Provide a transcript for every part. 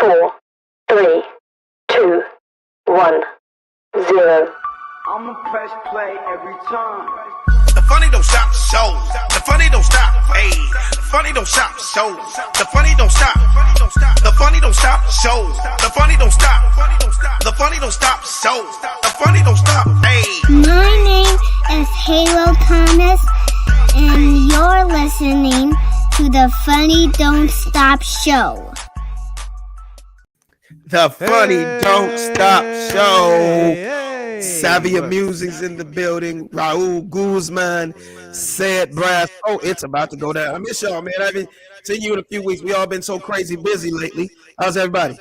4, 3, 2, 1, 0. I'ma press play every time. The funny don't stop the show. The funny don't stop. Hey, the funny don't stop the show. The funny don't stop. The funny don't stop the show. The funny don't stop. The funny don't stop the show. The funny don't stop. Hey. My name is Halo Thomas, and you're listening to the Funny Don't Stop Show. The Funny Don't Stop Show. Savvy Musings in the building. Raul Guzman said brass. Oh, it's about to go down. I miss y'all, man. I haven't seen you in a few weeks. We all been so crazy busy lately. How's everybody?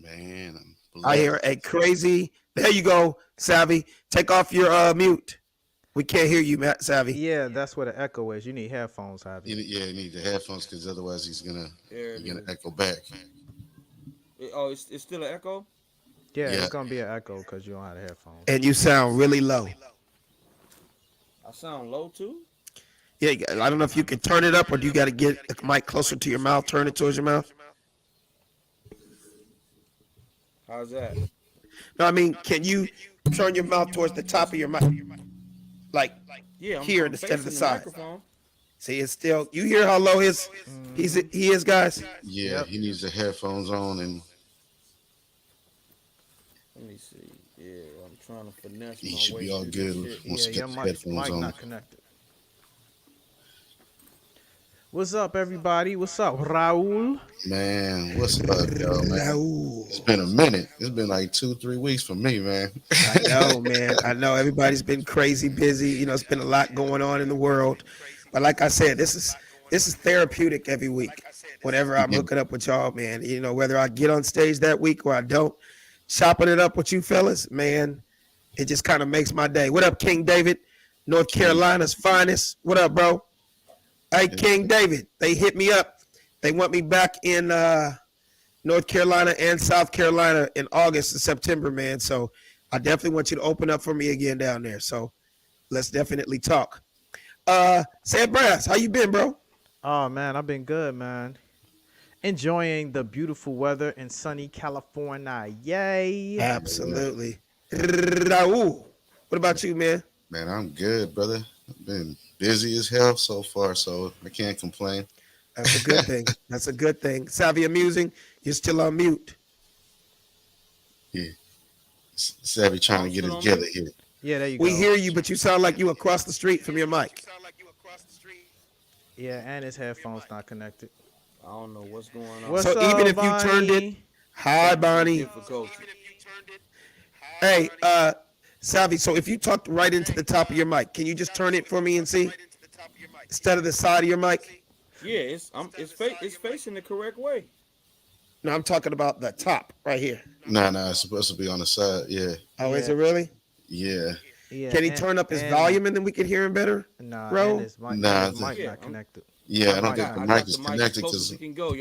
Man, I hear a crazy. There you go, Savvy. Take off your mute. We can't hear you, Matt Savvy. Yeah, that's where the echo is. You need headphones, Savvy. Yeah, you need the headphones because otherwise he's gonna echo back. Oh, it's still an echo? Yeah, it's gonna be an echo because you don't have the headphones. And you sound really low. I sound low too? Yeah, I don't know if you can turn it up or do you got to get the mic closer to your mouth, turn it towards your mouth? How's that? No, I mean, can you turn your mouth towards the top of your mic? Like here instead of the side. Microphone. See, it's still, you hear how low he is, guys? Yeah, he needs the headphones on and Let me see. Yeah, I'm trying to finesse he my should way be all through good this shit. once he Yeah, your gets the mic headphones on. not connected. What's up, everybody? What's up, Raul? Man, what's up, yo, man? No. It's been a minute. It's been like 2-3 weeks for me, man. I know, man. I know everybody's been crazy busy. You know, it's been a lot going on in the world. But like I said, this is therapeutic every week. Whenever I'm hooking up with y'all, man. You know, whether I get on stage that week or I don't, chopping it up with you fellas, man, it just kind of makes my day. What up, King David? North Carolina's finest. What up, bro? Hey, King David, they hit me up. They want me back in North Carolina and South Carolina in August and September, man. So I definitely want you to open up for me again down there. So let's definitely talk. Sam Brass, how you been, bro? Oh man, I've been good, man. Enjoying the beautiful weather in sunny California. Yay! Absolutely. Raul, what about you, man? Man, I'm good, brother. I've been busy as hell so far, so I can't complain. That's a good thing. That's a good thing. Savvy Amusing, you're still on mute. Yeah. Savvy trying to get it together here. Yeah, there you go. We hear you, but you sound like you across the street from your mic. Yeah, and his headphones not connected. I don't know what's going on. What's So up, even if you Bonnie? turned it, hi, Bonnie. Difficulty. Hey, Savvy, so if you talked right into the top of your mic, can you just turn it for me and see? Instead of the side of your mic? Yeah, it's facing the correct way. No, I'm talking about the top right here. Nah, it's supposed to be on the side. Yeah. Oh, is it really? Yeah. Yeah, Can he turn up his volume and then we can hear him better? Nah, bro? and his mic, Nah, his mic yeah, not connected. Yeah, I don't think I the got mic is the mic connected close as because it can go.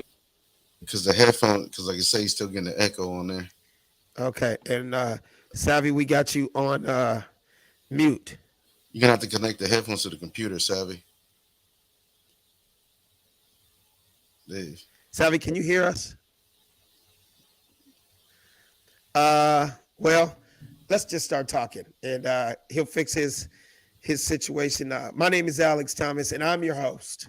the headphone, because like I say, he's still getting the echo on there. Okay, and Savvy, we got you on mute. You're gonna have to connect the headphones to the computer, Savvy. Dave. Savvy, can you hear us? Well, let's just start talking, and he'll fix his situation. My name is Alex Thomas, and I'm your host.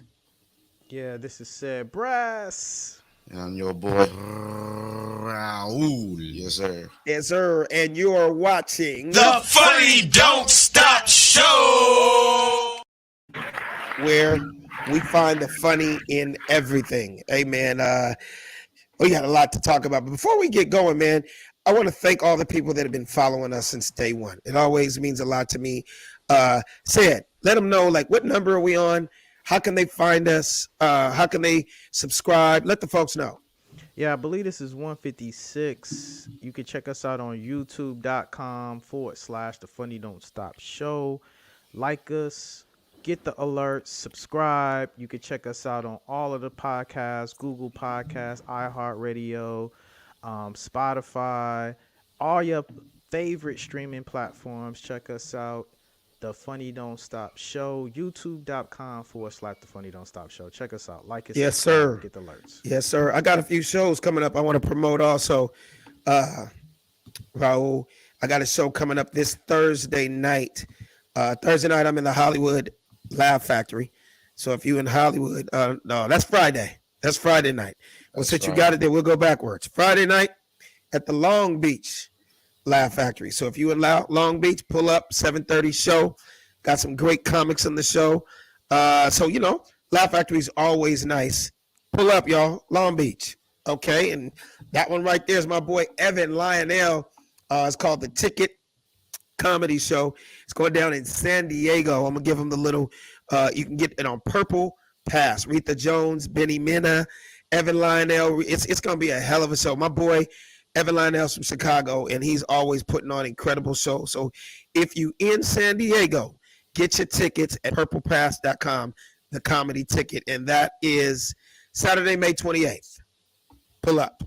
Yeah, this is Said Brass. And I'm your boy Raul. Yes, sir. Yes, sir. And you are watching The Funny Don't Stop Show. where we find the funny in everything. Hey, man, we got a lot to talk about. But before we get going, man, I want to thank all the people that have been following us since day one. It always means a lot to me. Said, let them know, like, what number are we on? How can they find us? How can they subscribe? Let the folks know. Yeah, I believe this is 156. You can check us out on youtube.com/The Funny Don't Stop Show. Like us, get the alerts, subscribe. You can check us out on all of the podcasts, Google Podcasts, iHeartRadio, Spotify, all your favorite streaming platforms. Check us out. The Funny Don't Stop Show, youtube.com/The Funny Don't Stop Show. Check us out. Like it. Yes, subscribe, sir. Get the alerts. Yes, sir. I got a few shows coming up I want to promote also. Raul, I got a show coming up this Thursday night. Thursday night, I'm in the Hollywood Laugh Factory. So if you in Hollywood, no, that's Friday. That's Friday night. Well, since you got it there, we'll go backwards. Friday night at the Long Beach Laugh Factory. So if you in Long Beach, pull up, 7:30 show. Got some great comics on the show. So, you know, Laugh Factory is always nice. Pull up, y'all, Long Beach. Okay, and that one right there is my boy Evan Lionel. It's called The Ticket Comedy Show. It's going down in San Diego. I'm going to give him the little, you can get it on Purple Pass. Rita Jones, Benny Minna, Evan Lionel. It's going to be a hell of a show. My boy Evan Lionel's from Chicago, and he's always putting on incredible shows. So if you in San Diego, get your tickets at purplepass.com, the comedy ticket. And that is Saturday, May 28th. Pull up.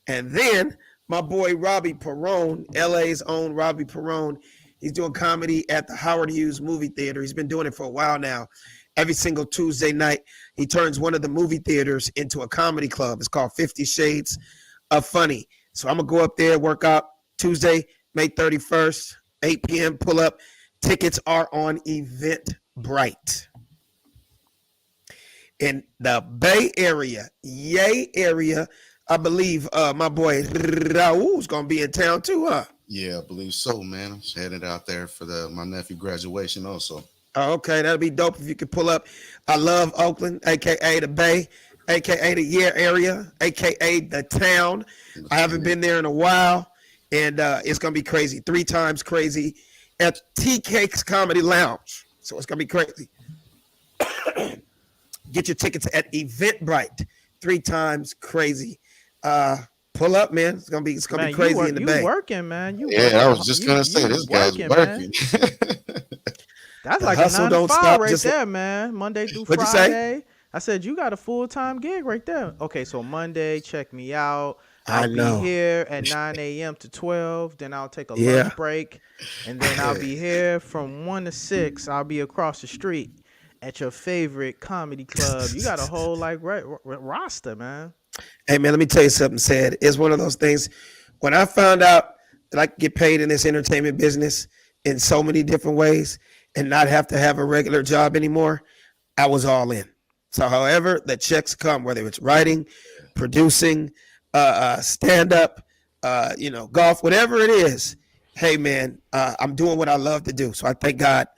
And then my boy Robbie Perrone, LA's own Robbie Perrone, he's doing comedy at the Howard Hughes Movie Theater. He's been doing it for a while now. Every single Tuesday night, he turns one of the movie theaters into a comedy club. It's called 50 Shades of Funny. So I'm going to go up there, work out Tuesday, May 31st, 8 p.m. Pull up. Tickets are on Eventbrite. In the Bay Area, Yay area, I believe my boy Raul's going to be in town too, huh? Yeah, I believe so, man. I'm just headed out there for my nephew graduation also. Oh, okay, that'll be dope if you could pull up. I love Oakland, a.k.a. the Bay, a.k.a. the Yay area, a.k.a. the town. I haven't been there in a while, and it's going to be crazy. 3 times crazy at T-Cakes Comedy Lounge. So it's going to be crazy. Get your tickets at Eventbrite. 3 times crazy. Pull up, man. It's gonna be crazy in the Bay. You working, man? I was just gonna say this guy's working. That's like a 9 to 5 right there, man. Monday through Friday. What'd you say? I said you got a full-time gig right there. Okay, so Monday, check me out. I'll be here at 9 a.m. to 12. Then I'll take a lunch break, and then I'll be here from 1 to 6. I'll be across the street at your favorite comedy club. You got a whole roster, man. Hey man, let me tell you something, Sad. It's one of those things. When I found out that I could get paid in this entertainment business in so many different ways and not have to have a regular job anymore, I was all in. So however the checks come, whether it's writing, producing, stand-up, golf, whatever it is, hey man, I'm doing what I love to do. So I thank God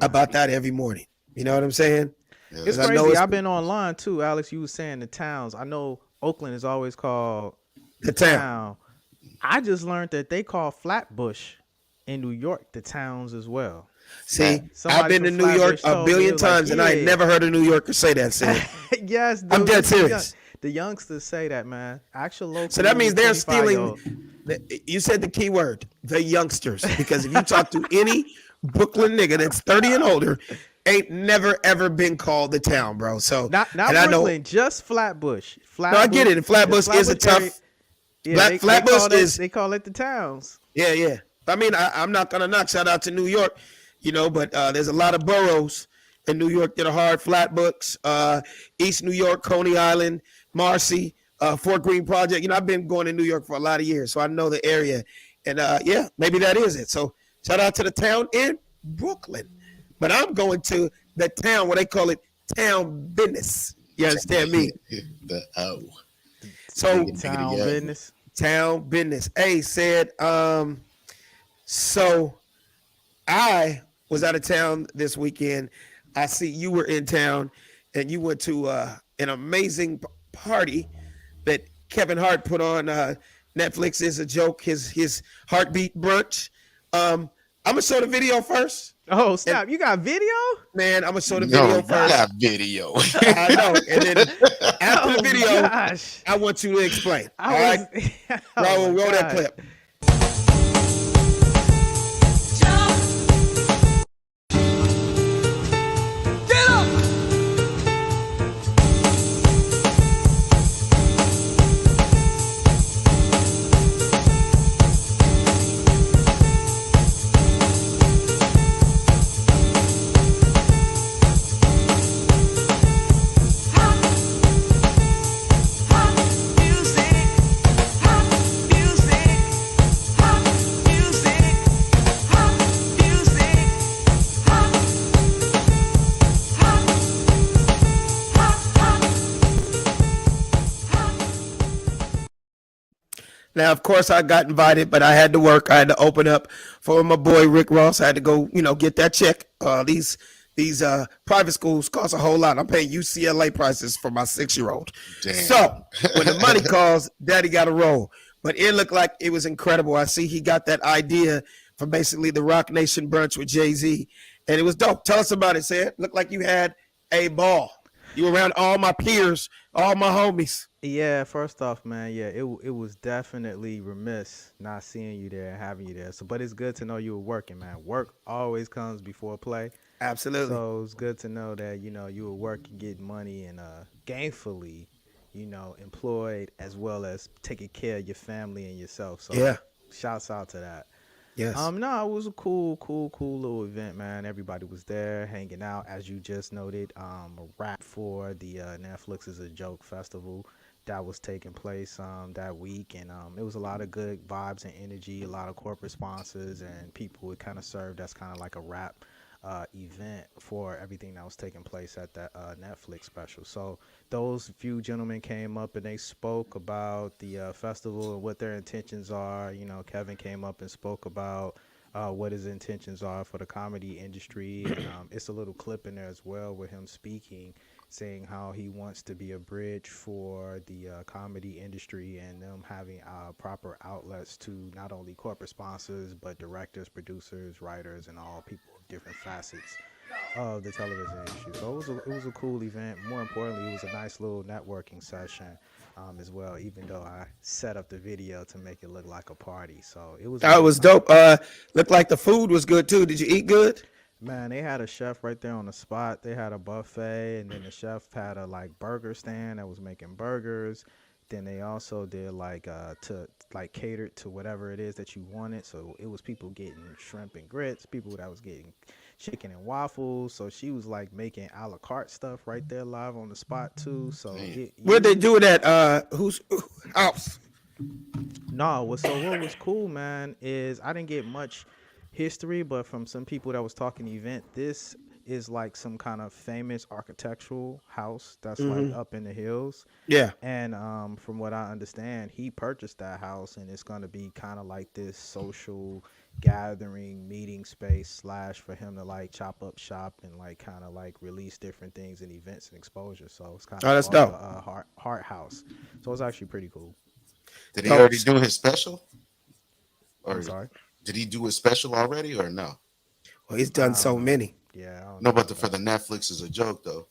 about that every morning. You know what I'm saying? Yeah. It's crazy. I've been online too, Alex. You were saying the towns. I know Oakland is always called the town. I just learned that they call Flatbush in New York the towns as well. See, I've been to New York a billion times, and I ain't never heard a New Yorker say that. Yes, dude, I'm dead serious. The youngsters say that, man. Actual local. So that means they're stealing. You said the key word, the youngsters, because if you talk to any Brooklyn nigga that's 30 and older, ain't never ever been called the town, bro. So not Brooklyn, just Flatbush. No, I get it. And Flatbush is a tough. Flatbush is. They call it the towns. Yeah. I mean, I'm not gonna knock. Shout out to New York, but there's a lot of boroughs in New York that are hard. Flatbush, East New York, Coney Island, Marcy, Fort Greene Project. I've been going to New York for a lot of years, so I know the area. And maybe that is it. So shout out to the town in Brooklyn. But I'm going to the town where they call it town business. You understand me? So town business. Town business. Hey, Said. So I was out of town this weekend. I see you were in town, and you went to an amazing party that Kevin Hart put on Netflix. Is a joke. His heartbeat brunch. I'm gonna show the video first. Oh, stop. You got video? Man, I'm going to show the video first. I got video. I know. And then after the video, I want you to explain. All right? Raul, roll that clip. Now, of course, I got invited, but I had to work. I had to open up for my boy Rick Ross. I had to go, get that check. These private schools cost a whole lot. I'm paying UCLA prices for my 6-year-old. So when the money calls, Daddy got to roll. But it looked like it was incredible. I see he got that idea from basically the Rock Nation brunch with Jay-Z, and it was dope. Tell us about it, Sid. Looked like you had a ball. You were around all my peers, all my homies. Yeah, first off, man, it was definitely remiss not seeing you there and having you there. But it's good to know you were working, man. Work always comes before play. Absolutely. So it's good to know that, you were working, getting money, and gainfully, employed, as well as taking care of your family and yourself. So yeah, shouts out to that. Yes. No, it was a cool little event, man. Everybody was there hanging out, as you just noted. A wrap for the Netflix is a Joke festival that was taking place that week, and it was a lot of good vibes and energy, a lot of corporate sponsors and people. It kind of served as kind of like a wrap event for everything that was taking place at that Netflix special. So those few gentlemen came up and they spoke about the festival and what their intentions are. Kevin came up and spoke about what his intentions are for the comedy industry. And it's a little clip in there as well with him speaking, saying how he wants to be a bridge for the comedy industry and them having proper outlets to not only corporate sponsors, but directors, producers, writers, and all people of different facets of the television industry. So it was a cool event. More importantly, it was a nice little networking session as well, even though I set up the video to make it look like a party. So it was dope. Looked like the food was good too. Did you eat good? Man, they had a chef right there on the spot. They had a buffet, and then the chef had a burger stand that was making burgers. Then they also did catered to whatever it is that you wanted. So it was people getting shrimp and grits, people that was getting chicken and waffles. So she was making a la carte stuff right there live on the spot too. So where'd they do it at? Whose house? No, what was cool, man, is I didn't get much history, but from some people that was talking event, this is some kind of famous architectural house that's up in the hills. Yeah. And from what I understand, he purchased that house, and it's going to be kind of like this social gathering meeting space / for him to chop up shop and kind of release different things and events and exposure. So it's kind of that's dope. A heart house. So it's actually pretty cool. Did he already do his special? I'm sorry? Did he do his special already or no? Well, he's done so many. Yeah. No, but for the Netflix is a joke though.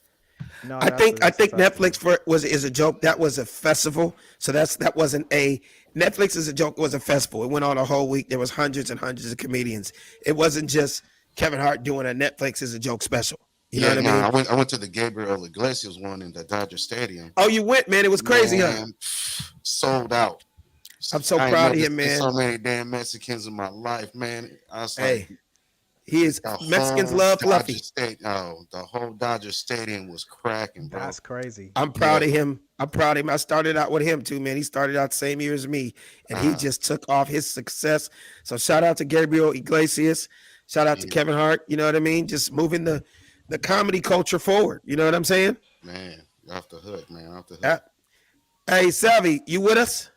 No, I think Netflix is a joke. That was a festival, so that wasn't a Netflix is a joke. It was a festival. It went on a whole week. There was hundreds and hundreds of comedians. It wasn't just Kevin Hart doing a Netflix is a joke special. You know what I mean? I went to the Gabriel Iglesias one in the Dodger Stadium. Oh, you went, man! It was crazy, huh? Sold out. I'm so proud of him, man. So many damn Mexicans in my life, man. I was he is Mexicans love Fluffy. The whole Dodger Stadium was cracking, bro. That's crazy. I'm proud of him. I started out with him too, man. He started out the same year as me, and he just took off his success. So shout out to Gabriel Iglesias. Shout out to Kevin Hart. You know what I mean? Just moving the comedy culture forward. You know what I'm saying? Man, off the hook, man. Off the hook. Hey, Savvy, you with us?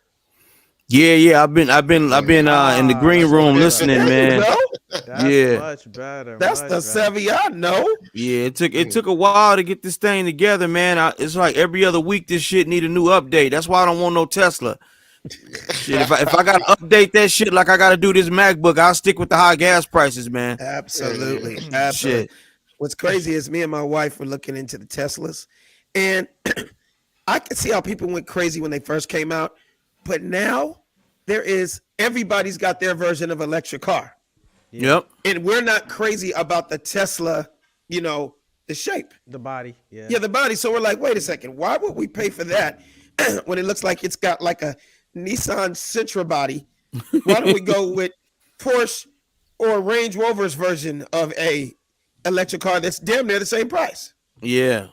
Yeah. I've been in the green room listening, man. That's much better. That's the Savvy I know. Yeah, it took a while to get this thing together, man. It's like every other week this shit need a new update. That's why I don't want no Tesla. Shit, if I gotta update that shit like I gotta do this MacBook, I'll stick with the high gas prices, man. Absolutely. Shit. What's crazy is me and my wife were looking into the Teslas, and I can see how people went crazy when they first came out, but now everybody's got their version of electric car. Yep. And we're not crazy about the Tesla, the shape. The body. Yeah. Yeah, the body. So we're like, wait a second, why would we pay for that when it looks like it's got like a Nissan Sentra body? Why don't we go with Porsche or Range Rover's version of a electric car that's damn near the same price? Yeah.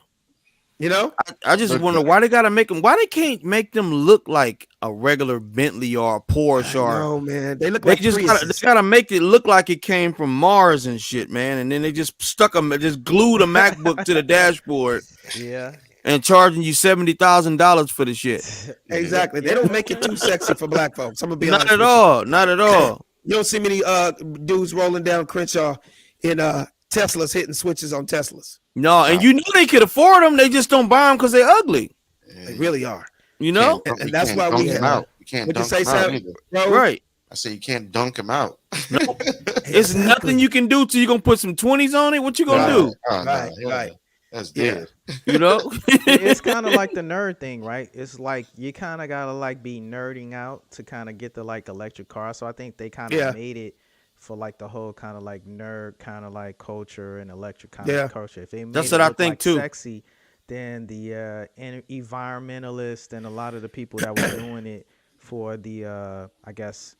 I just wonder why they gotta make them. Why they can't make them look like a regular Bentley or a Porsche? No, man, they look like they gotta make it look like it came from Mars and shit, man. And then they just just glued a MacBook to the dashboard. Yeah. and charging you $70,000 for the shit. Exactly. They don't make it too sexy for black folks. I'm gonna be Not honest at with all. Not at all. You don't see many dudes rolling down Crenshaw in Teslas hitting switches on Teslas. No, and you know they could afford them. They just don't buy them because they're ugly. They really are. You know, and that's why we have. Out. You can't dunk him out either. Right. I say you can't dunk him out. No, it's nothing you can do till you gonna put some 20s on it. What you gonna do? Right. That's dead. You know, it's kind of like the nerd thing, right? It's like you kind of gotta like be nerding out to kind of get the like electric car. So I think they kind of made it for like the whole kind of like nerd kind of like culture and electric kind of culture. If they made that's it what I look think like too. Sexy, then the environmentalists and a lot of the people that were doing it for the I guess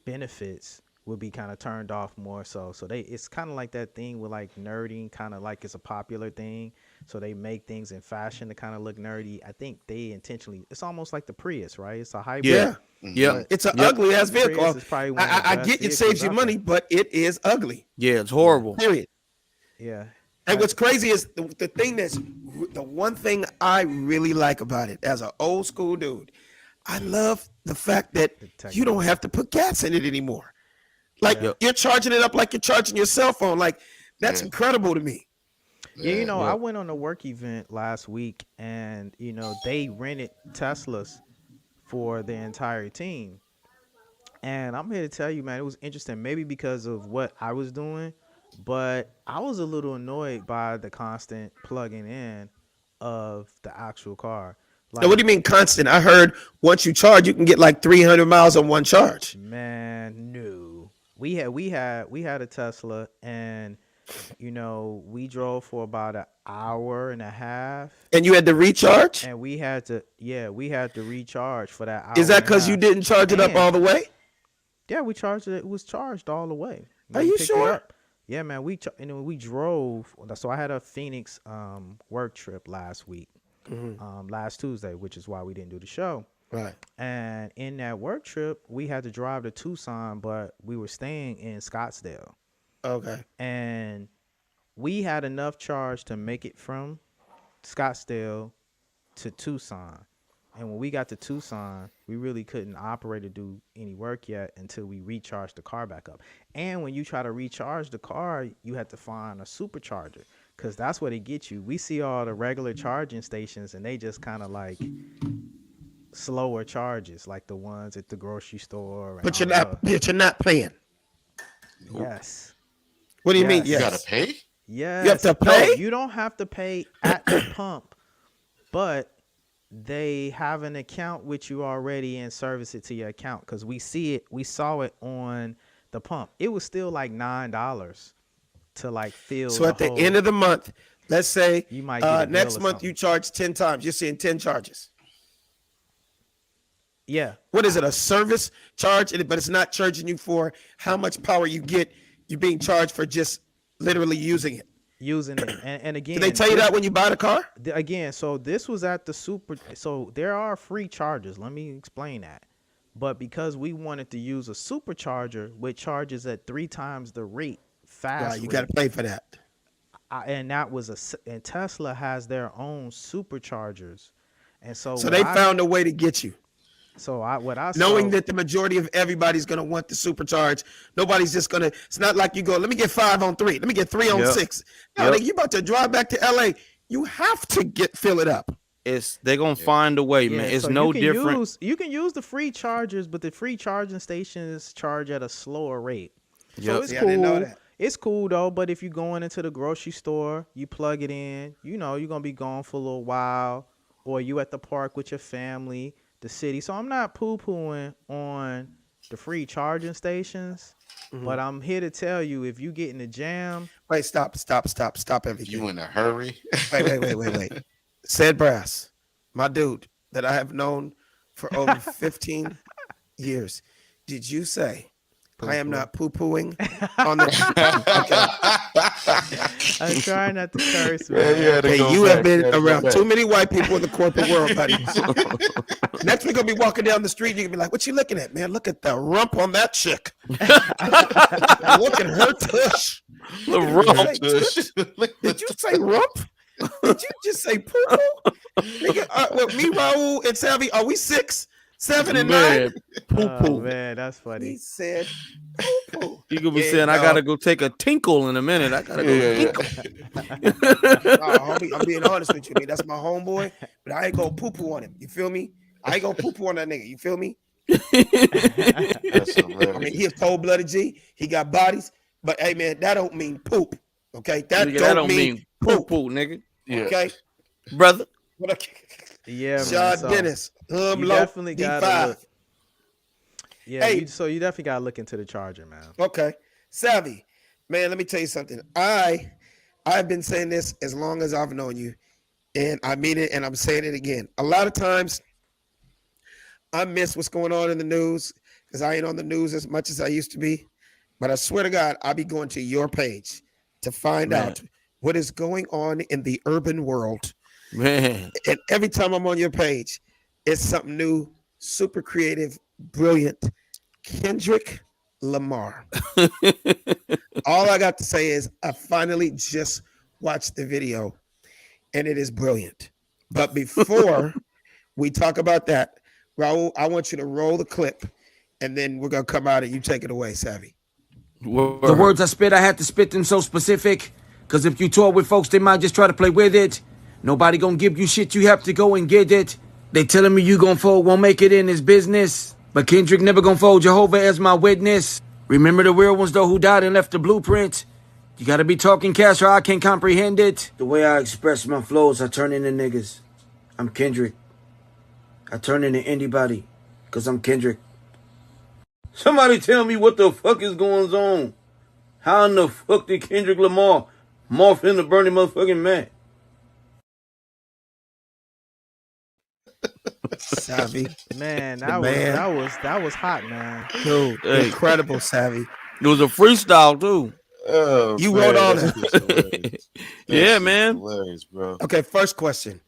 benefits would be kind of turned off more so it's kind of like that thing with like nerding kind of like it's a popular thing, so they make things in fashion to kind of look nerdy. I think they intentionally, it's almost like the Prius, right? It's a hybrid. It's an ugly ass vehicle. I get it saves you money, but it is ugly. It's horrible. Period. And what's crazy is the thing the one thing I really like about it as an old school dude, I love the fact that you don't have to put gas in it anymore. Like you're charging it up like you're charging your cell phone. Like that's incredible to me. I went on a work event last week, and they rented Teslas for the entire team. And I'm here to tell you, man, it was interesting. Maybe because of what I was doing, but I was a little annoyed by the constant plugging in of the actual car. Like, now, what do you mean constant? I heard once you charge, you can get like 300 miles on one charge. Man, no. We had a Tesla, and we drove for about an hour and a half. And you had to recharge? And we had to recharge for that hour. Is that because you didn't charge it up all the way? Yeah, we charged it. It was charged all the way. Are you sure? Yeah, man. We drove. So I had a Phoenix work trip last week. Last Tuesday, which is why we didn't do the show. Right. And in that work trip, we had to drive to Tucson, but we were staying in Scottsdale. Okay. And we had enough charge to make it from Scottsdale to Tucson. And when we got to Tucson, we really couldn't operate or do any work yet until we recharged the car back up. And when you try to recharge the car, you had to find a supercharger, because that's what it gets you. We see all the regular charging stations, and they just kind of like slower charges, like the ones at the grocery store. But you're not paying. Yes. What do you mean? You gotta pay? Yes. You have to pay? No, you don't have to pay at the pump, but they have an account with you already and service it to your account, because we saw it on the pump. It was still like $9 to like fill. So at the end of the month, let's say you might get next month you charge 10 times. You're seeing 10 charges. Yeah. What is it? A service charge? But it's not charging you for how much power you get. You're being charged for just literally using it. And again, did they tell you that when you buy the car? Again, so this was at the so there are free chargers. Let me explain that. But because we wanted to use a supercharger, which charges at 3 times the rate, fast. Right, you got to pay for that. And that was and Tesla has their own superchargers, and so they found a way to get you. So knowing that the majority of everybody's gonna want the supercharge, nobody's just gonna. It's not like you go, let me get 5 on 3, let me get 3 on 6. No, you about to drive back to LA. You have to fill it up. They're gonna find a way, man. It's no different. You can use the free chargers, but the free charging stations charge at a slower rate. So it's cool. I didn't know that. It's cool though, but if you're going into the grocery store, you plug it in. You're gonna be gone for a little while, or you at the park with your family. The city. So I'm not poo-pooing on the free charging stations, but I'm here to tell you, if you get in the jam. Wait, stop everything. You in a hurry? Wait. Said Brass, my dude that I have known for over 15 years. Did you say I am not poo-pooing on the? I'm trying not to curse, man. You have been around too many white people in the corporate world, buddy. Next we're gonna be walking down the street, and you're gonna be like, "What you looking at, man? Look at the rump on that chick. Look at her tush." The rump tush. Did you say rump? Did you just say poo-poo? Nigga, well, me, Raul, and Savvy, are we 6, 7, and 9? Poo-poo. Oh, man, that's funny. He said poo-poo. You could be saying, I gotta go take a tinkle in a minute. I gotta go tinkle. Homie, I'm being honest with you, man. That's my homeboy, but I ain't gonna poo-poo on him. You feel me? I ain't gonna poo-poo on that nigga. You feel me? That's hilarious. I mean, he a cold-blooded G. He got bodies, but hey, man, that don't mean poop. Okay, that don't mean poo-poo, nigga. Yeah. Okay, brother. Yeah, Sean man. Dennis, You definitely gotta look. Yeah, Hey. you definitely gotta look into the Charger, man. Okay, Savvy, man. Let me tell you something. I've been saying this as long as I've known you, and I mean it, and I'm saying it again. A lot of times, I miss what's going on in the news because I ain't on the news as much as I used to be. But I swear to God, I'll be going to your page to find out what is going on in the urban world. Man. And every time I'm on your page, it's something new, super creative, brilliant. Kendrick Lamar. All I got to say is I finally just watched the video and it is brilliant. But before we talk about that, Raul, I want you to roll the clip and then we're going to come out and you take it away, Savvy. The words I spit, I had to spit them so specific. Cause if you tour with folks, they might just try to play with it. Nobody gonna give you shit, you have to go and get it. They telling me you gon' fold, won't make it in this business. But Kendrick never gonna fold, Jehovah as my witness. Remember the real ones though who died and left the blueprint. You gotta be talking cash or I can't comprehend it. The way I express my flows, I turn into niggas. I'm Kendrick. I turn into anybody, cause I'm Kendrick. Somebody tell me what the fuck is going on. How in the fuck did Kendrick Lamar morph into Bernie motherfucking Mac? Savvy. Man, that was hot, man. Dude, incredible, Savvy. It was a freestyle too. Oh, You wrote all that. Yeah, man. Hilarious, bro. Okay, first question.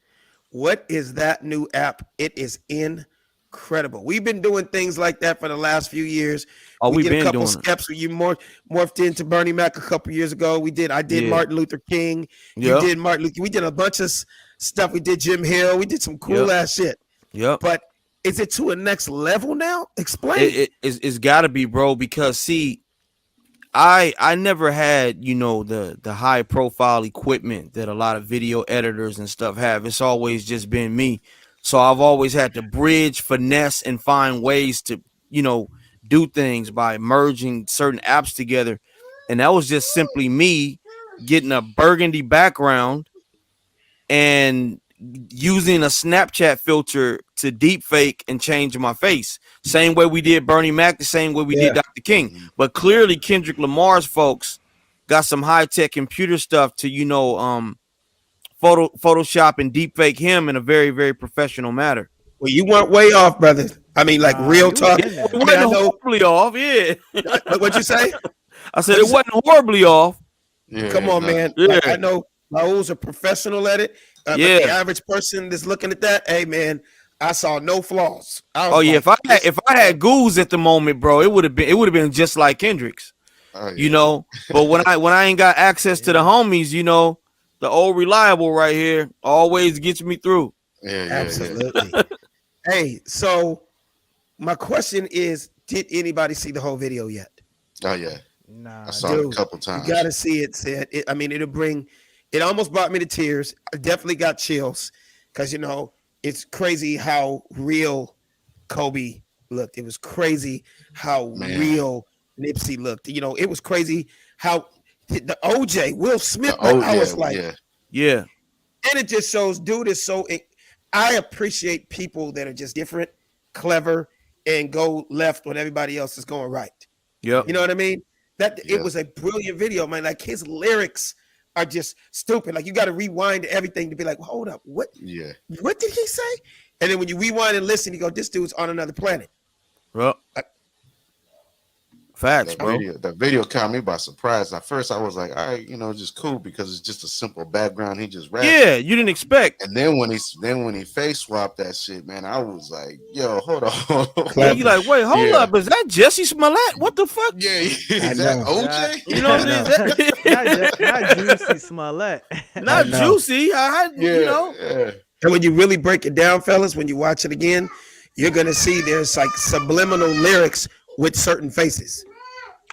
What is that new app? It is incredible. We've been doing things like that for the last few years. Oh, we we've did a been couple doing steps where you morphed into Bernie Mac a couple years ago. I did Martin Luther King. Yep. You did Martin Luther. We did a bunch of stuff. We did Jim Hill. We did some cool ass shit. Yep. But is it to a next level now? Explain. It's got to be, bro, because see, I never had, the high profile equipment that a lot of video editors and stuff have. It's always just been me. So I've always had to bridge, finesse, and find ways to, do things by merging certain apps together. And that was just simply me getting a burgundy background and using a Snapchat filter to deep fake and change my face. Same way we did Bernie Mac, the same way we did Dr. King. But clearly Kendrick Lamar's folks got some high-tech computer stuff to, Photoshop and deep fake him in a very, very professional manner. Well, you weren't way off, brother. I mean, like real talk. It wasn't horribly off, yeah. What'd you say? I said it wasn't horribly off. Yeah, Come on, man. Yeah. Like, I know Raul's a professional at it. But the average person that's looking at that, hey, man, I saw no flaws. If I had ghouls at the moment, bro, it would have been just like Kendrick's. But when I ain't got access to the homies, the old reliable right here always gets me through. Yeah, absolutely. Hey, so my question is, did anybody see the whole video yet? Oh yeah. Nah, I saw it a couple times. You gotta see it. It almost brought me to tears. I definitely got chills because it's crazy how real Kobe looked. It was crazy how real Nipsey looked. It was crazy how the OJ Will Smith. I was like, yeah. And it just shows, dude is so. I appreciate people that are just different, clever, and go left when everybody else is going right. Yeah, you know what I mean. It was a brilliant video, man. Like his lyrics are just stupid. Like you got to rewind everything to be like, well, hold up, what? Yeah. What did he say? And then when you rewind and listen, you go, this dude's on another planet. Well, Facts, bro. The video caught me by surprise. At first, I was like, all right, just cool because it's just a simple background. He just rapped. Yeah, you didn't expect. And then when he face swapped that shit, man, I was like, yo, hold on. Yeah, you like, wait, hold up, is that Jesse Smollett? What the fuck? Yeah, is that OJ? You know what I mean? Not Juicy Smollett. Not Juicy. You know. Yeah. And when you really break it down, fellas, when you watch it again, you're gonna see there's like subliminal lyrics with certain faces.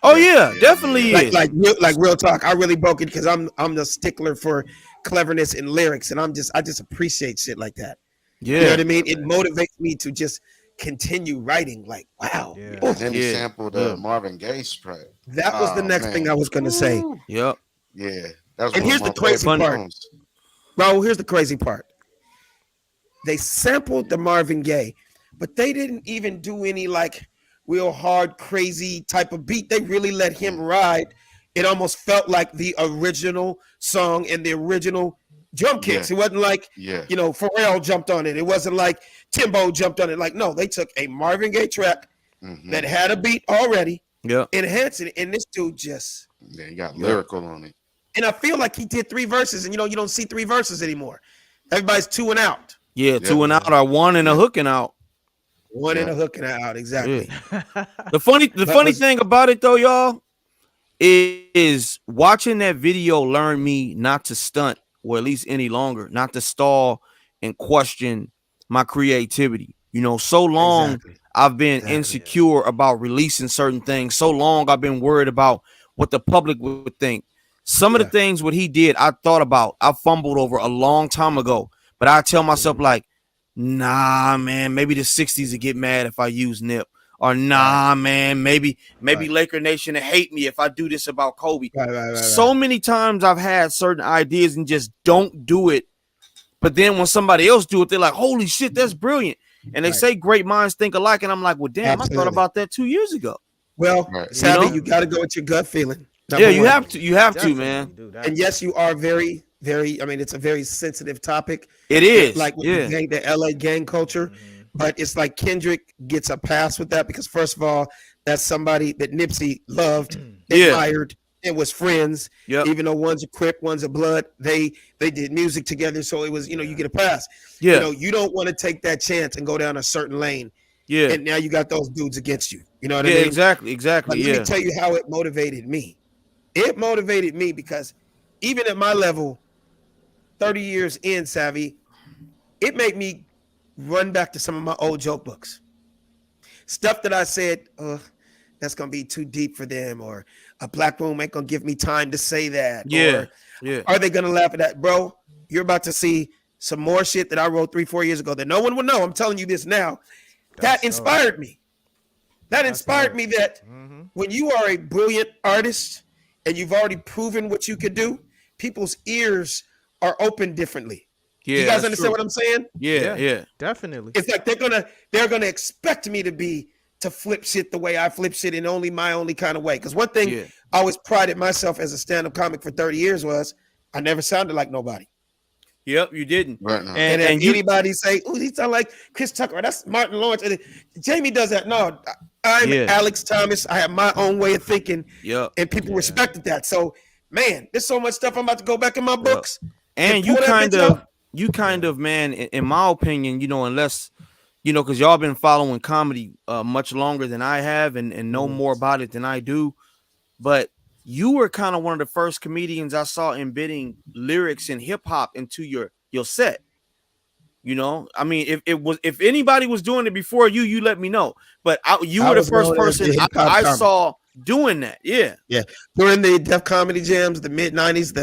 Oh yeah, definitely is. Like real talk. I really broke it because I'm the stickler for cleverness in lyrics, and I just appreciate shit like that. Yeah, you know what I mean. It motivates me to just continue writing. Like, wow. Yeah. And then he sampled Marvin Gaye's track. That was the next thing I was gonna say. Yep. Yeah. That was and here's the crazy part, bro. Here's the crazy part. They sampled the Marvin Gaye, but they didn't even do any like real hard, crazy type of beat. They really let him ride. It almost felt like the original song and the original drum kicks. It wasn't like, Pharrell jumped on it. It wasn't like Timbo jumped on it. Like, no, they took a Marvin Gaye track that had a beat already, enhanced it, and this dude just... Yeah, he got lyrical on it. And I feel like he did 3 verses, and you don't see 3 verses anymore. Everybody's 2 and out. Yeah, 2 and out or 1 and a hook and out. 1 and a hook and out, exactly. Yeah. The funny thing about it though, y'all, is watching that video learned me not to stunt, or at least any longer, not to stall and question my creativity. So long I've been insecure about releasing certain things. So long I've been worried about what the public would think. Some of the things what he did, I thought about, I fumbled over a long time ago, but I tell myself like, nah, man, maybe the 60s would get mad if I use Nip. Or nah, man, maybe Laker Nation will hate me if I do this about Kobe. So many times I've had certain ideas and just don't do it. But then when somebody else do it, they're like, holy shit, that's brilliant. And they say great minds think alike. And I'm like, well, damn, I thought about that 2 years ago. Well, Savvy, you got to go with your gut feeling. Yeah, you have to. You have to, man. And yes, you are very, very, it's a very sensitive topic. It is. Like the LA gang culture. But it's like Kendrick gets a pass with that because, first of all, that's somebody that Nipsey loved, admired, and was friends. Even though one's a Crip, one's a Blood, they did music together. So it was, you get a pass. You don't want to take that chance and go down a certain lane. And now you got those dudes against you. You know what I mean? Exactly. But let me tell you how it motivated me. It motivated me because even at my level, 30 years in, Savvy, it made me run back to some of my old joke books. Stuff that I said, that's going to be too deep for them, or a black room ain't going to give me time to say that. Or are they going to laugh at that? Bro, you're about to see some more shit that I wrote 3-4 years ago that no one will know. I'm telling you this now. That inspired me. That inspired me that when you are a brilliant artist and you've already proven what you could do, people's ears are open differently. Yeah, you guys understand what I'm saying? Yeah, definitely. It's like they're gonna expect me to flip shit the way I flip shit in my only kind of way. Because one thing I always prided myself as a stand-up comic for 30 years was I never sounded like nobody. Yep, you didn't. Right. And anybody say, "Oh, he sound like Chris Tucker," that's Martin Lawrence. And Jamie does that. No, I'm Alex Thomas. I have my own way of thinking. And people respected that. So, man, there's so much stuff I'm about to go back in my books. And you kind of, man, in my opinion, unless, because y'all been following comedy much longer than I have and know more about it than I do. But you were kind of one of the first comedians I saw embedding lyrics and hip hop into your set. I mean, if anybody was doing it before you let me know. But you were the first person I saw doing that. Yeah. During the Def Comedy Jams, the mid 90s,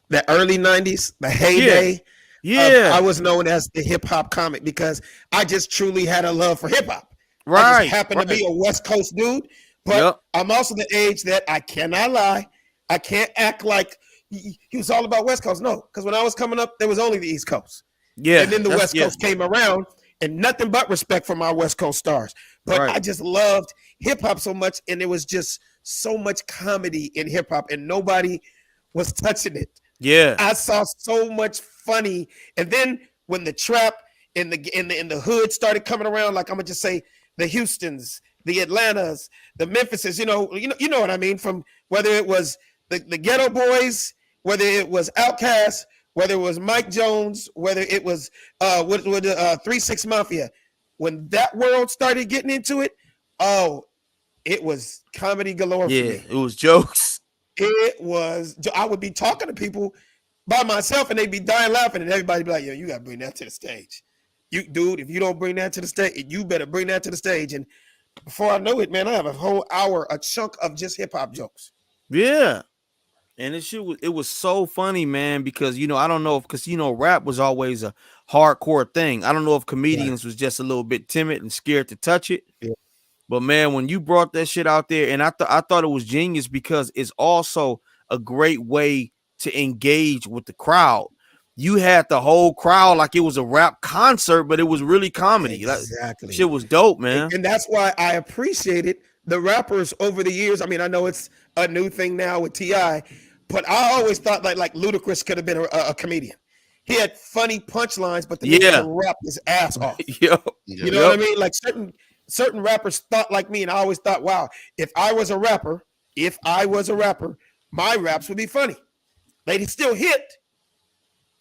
the early 90s, the heyday. I was known as the hip hop comic because I just truly had a love for hip hop. I just happened to be a West Coast dude, but I'm also the age that I cannot lie. I can't act like he was all about West Coast. No, because when I was coming up, there was only the East Coast. And then the West Coast came around, and nothing but respect for my West Coast stars. But I just loved hip hop so much, and there was just so much comedy in hip hop, and nobody was touching it. I saw so much funny, and then when the trap in the hood started coming around, like I'm gonna just say the Houstons, the Atlantas, the Memphises, you know what I mean? From whether it was the Ghetto Boys, whether it was Outkast, whether it was Mike Jones, whether it was with 3-6 Mafia. When that world started getting into it, it was comedy galore. Yeah, for me. It was jokes. It was. I would be talking to people by myself, and they'd be dying laughing, and everybody be like, "Yo, you gotta bring that to the stage, dude. If you don't bring that to the stage, you better bring that to the stage." And before I know it, man, I have a whole hour, a chunk of just hip hop jokes. Yeah. And it was so funny, man, because I don't know because rap was always a hardcore thing. I don't know if comedians was just a little bit timid and scared to touch it. Yeah. But man, when you brought that shit out there, and I thought it was genius because it's also a great way to engage with the crowd. You had the whole crowd like it was a rap concert, but it was really comedy. Exactly. Shit was dope, man. And that's why I appreciated the rappers over the years. I mean, I know it's a new thing now with T.I., but I always thought like Ludacris could have been a comedian. He had funny punchlines, but the nigga rap his ass off. You know what I mean? Like certain rappers thought like me, and I always thought, wow, if I was a rapper, my raps would be funny. They'd still hit.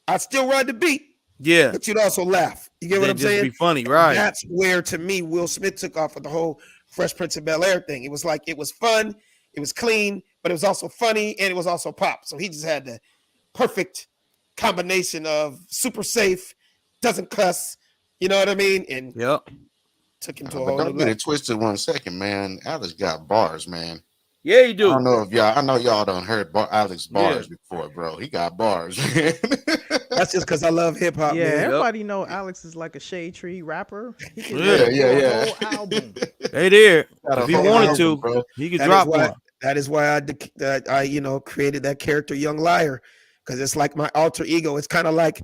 I'd still ride the beat. Yeah. But you'd also laugh. You get what I'm saying? Be funny, right? That's where, to me, Will Smith took off with the whole Fresh Prince of Bel-Air thing. It was like, it was fun, it was clean, but it was also funny, and it was also pop. So he just had the perfect combination of super safe, doesn't cuss, you know what I mean? And took him to a whole don't get it twisted 1 second, man. Alex got bars, man. Yeah, you do. I know y'all done heard Alex bars before, bro. He got bars, man. That's just because I love hip hop. Yeah, man. everybody know Alex is like a shade tree rapper. He can yeah. whole album. Hey there. If he wanted to, bro, he could drop one. That is why I created that character, Young Liar, because it's like my alter ego. It's kind of like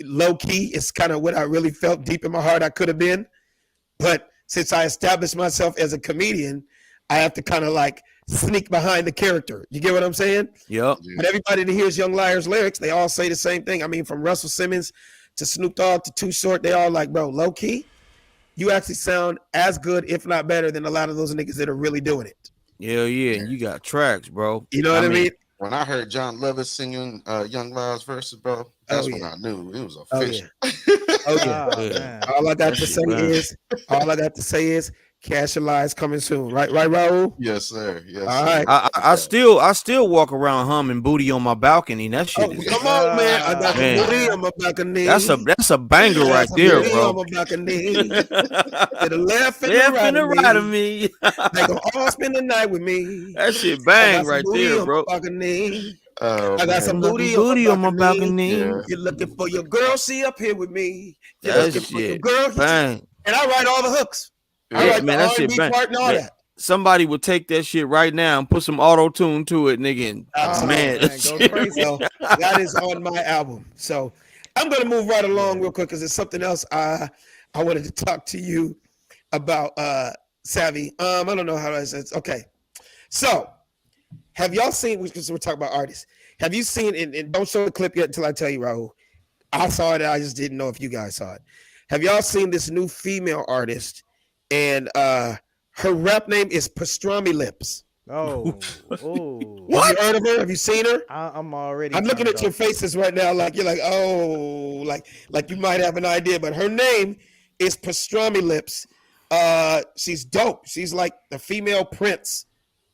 low key. It's kind of what I really felt deep in my heart I could have been. But since I established myself as a comedian, I have to kind of like sneak behind the character. You get what I'm saying? Yep. But everybody that hears Young Liar's lyrics, they all say the same thing. I mean, from Russell Simmons to Snoop Dogg to Too Short, they all like, bro, low key, you actually sound as good, if not better, than a lot of those niggas that are really doing it. Yeah, and you got tracks, bro. You know what I mean? When I heard John Lovett singing Young Liar's verses, bro, that's when I knew it was official. All I got to say is Cash and Lies coming soon. Right, Raul? Yes, sir. Yes. All right. I still walk around humming Booty on My Balcony. That shit is come on, man. I got the booty on my balcony. That's a banger right there, bro. On my balcony. To the left and the right of me. They gonna all spend the night with me. That shit bang right there, bro. I got some booty on my balcony. Yeah. You're looking for your girl, she up here with me. You're looking for your girl, bang. And I write all the hooks. I like man, the that shit bang. Part and all that. Somebody would take that shit right now and put some auto tune to it, nigga. Man, go crazy. So that is on my album. So I'm gonna move right along real quick because there's something else I wanted to talk to you about. Savvy. I don't know how I said. Okay, so have y'all seen? Because we're talking about artists. Have you seen? And don't show the clip yet until I tell you, Raul. I saw it. I just didn't know if you guys saw it. Have y'all seen this new female artist? And her rap name is Pastrami Lips. Oh. What? Have you heard of her? Have you seen her? I'm looking at your faces right now, like you're like, oh, like you might have an idea, but her name is Pastrami Lips. She's dope. She's like the female Prince.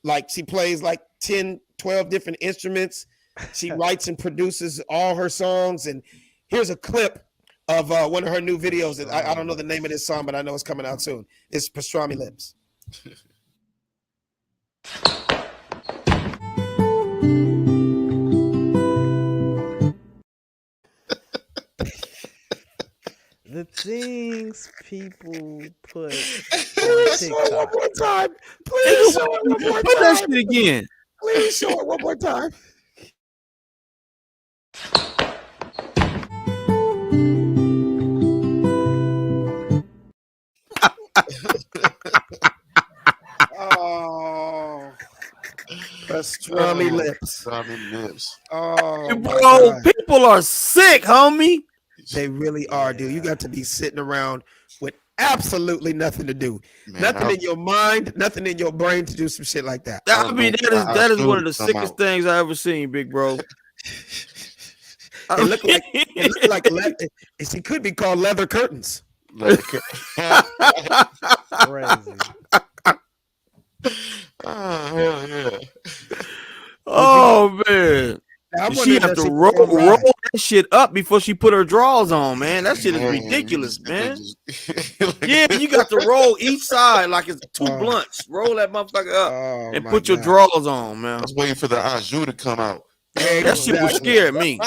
Like she plays like 10, 12 different instruments. She writes and produces all her songs. And here's a clip of one of her new videos that I don't know the name of this song, but I know it's coming out soon. It's Pastrami Lips. The things people put Please show it one more time. Please show it one more time. Put that shit again. Please show it one more time. Oh, Pastrami Lips. Pastrami Lips. Oh, bro, people are sick, homie. They really are, dude. You got to be sitting around with absolutely nothing to do. Man, nothing in your mind, nothing in your brain to do some shit like that. I mean, that is one of the sickest things I ever seen, big bro. It looked like it could be called leather curtains. Crazy. Oh hell yeah! Oh man. She have to roll that shit up before she put her drawers on, man. That shit is ridiculous, man. Yeah, you got to roll each side like it's two blunts. Roll that motherfucker up and put your drawers on, man. I was waiting for the Anjou to come out. That shit would scare me.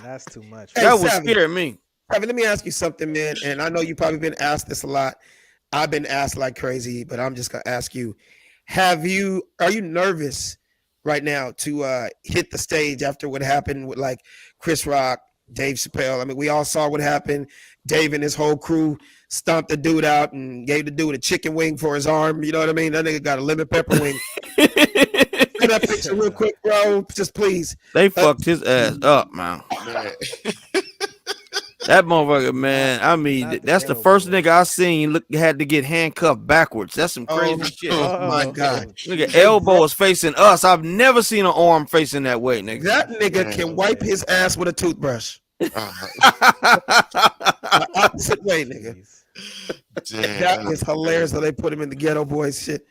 That's too much. That would scare me. Savvy, let me ask you something, man. And I know you've probably been asked this a lot. I've been asked like crazy, but I'm just gonna ask you: are you nervous right now to hit the stage after what happened with like Chris Rock, Dave Chappelle? I mean, we all saw what happened. Dave and his whole crew stomped the dude out and gave the dude a chicken wing for his arm. You know what I mean? That nigga got a lemon pepper wing. Get that picture real quick, bro. Just please. They fucked his ass up, man. That motherfucker, man. I mean, that's the first nigga I seen had to get handcuffed backwards. That's some crazy shit. Oh my God. Nigga, elbow is facing us. I've never seen an arm facing that way, nigga. That nigga can wipe his ass with a toothbrush. Opposite way, nigga. Damn. That is hilarious how they put him in the Ghetto Boys shit.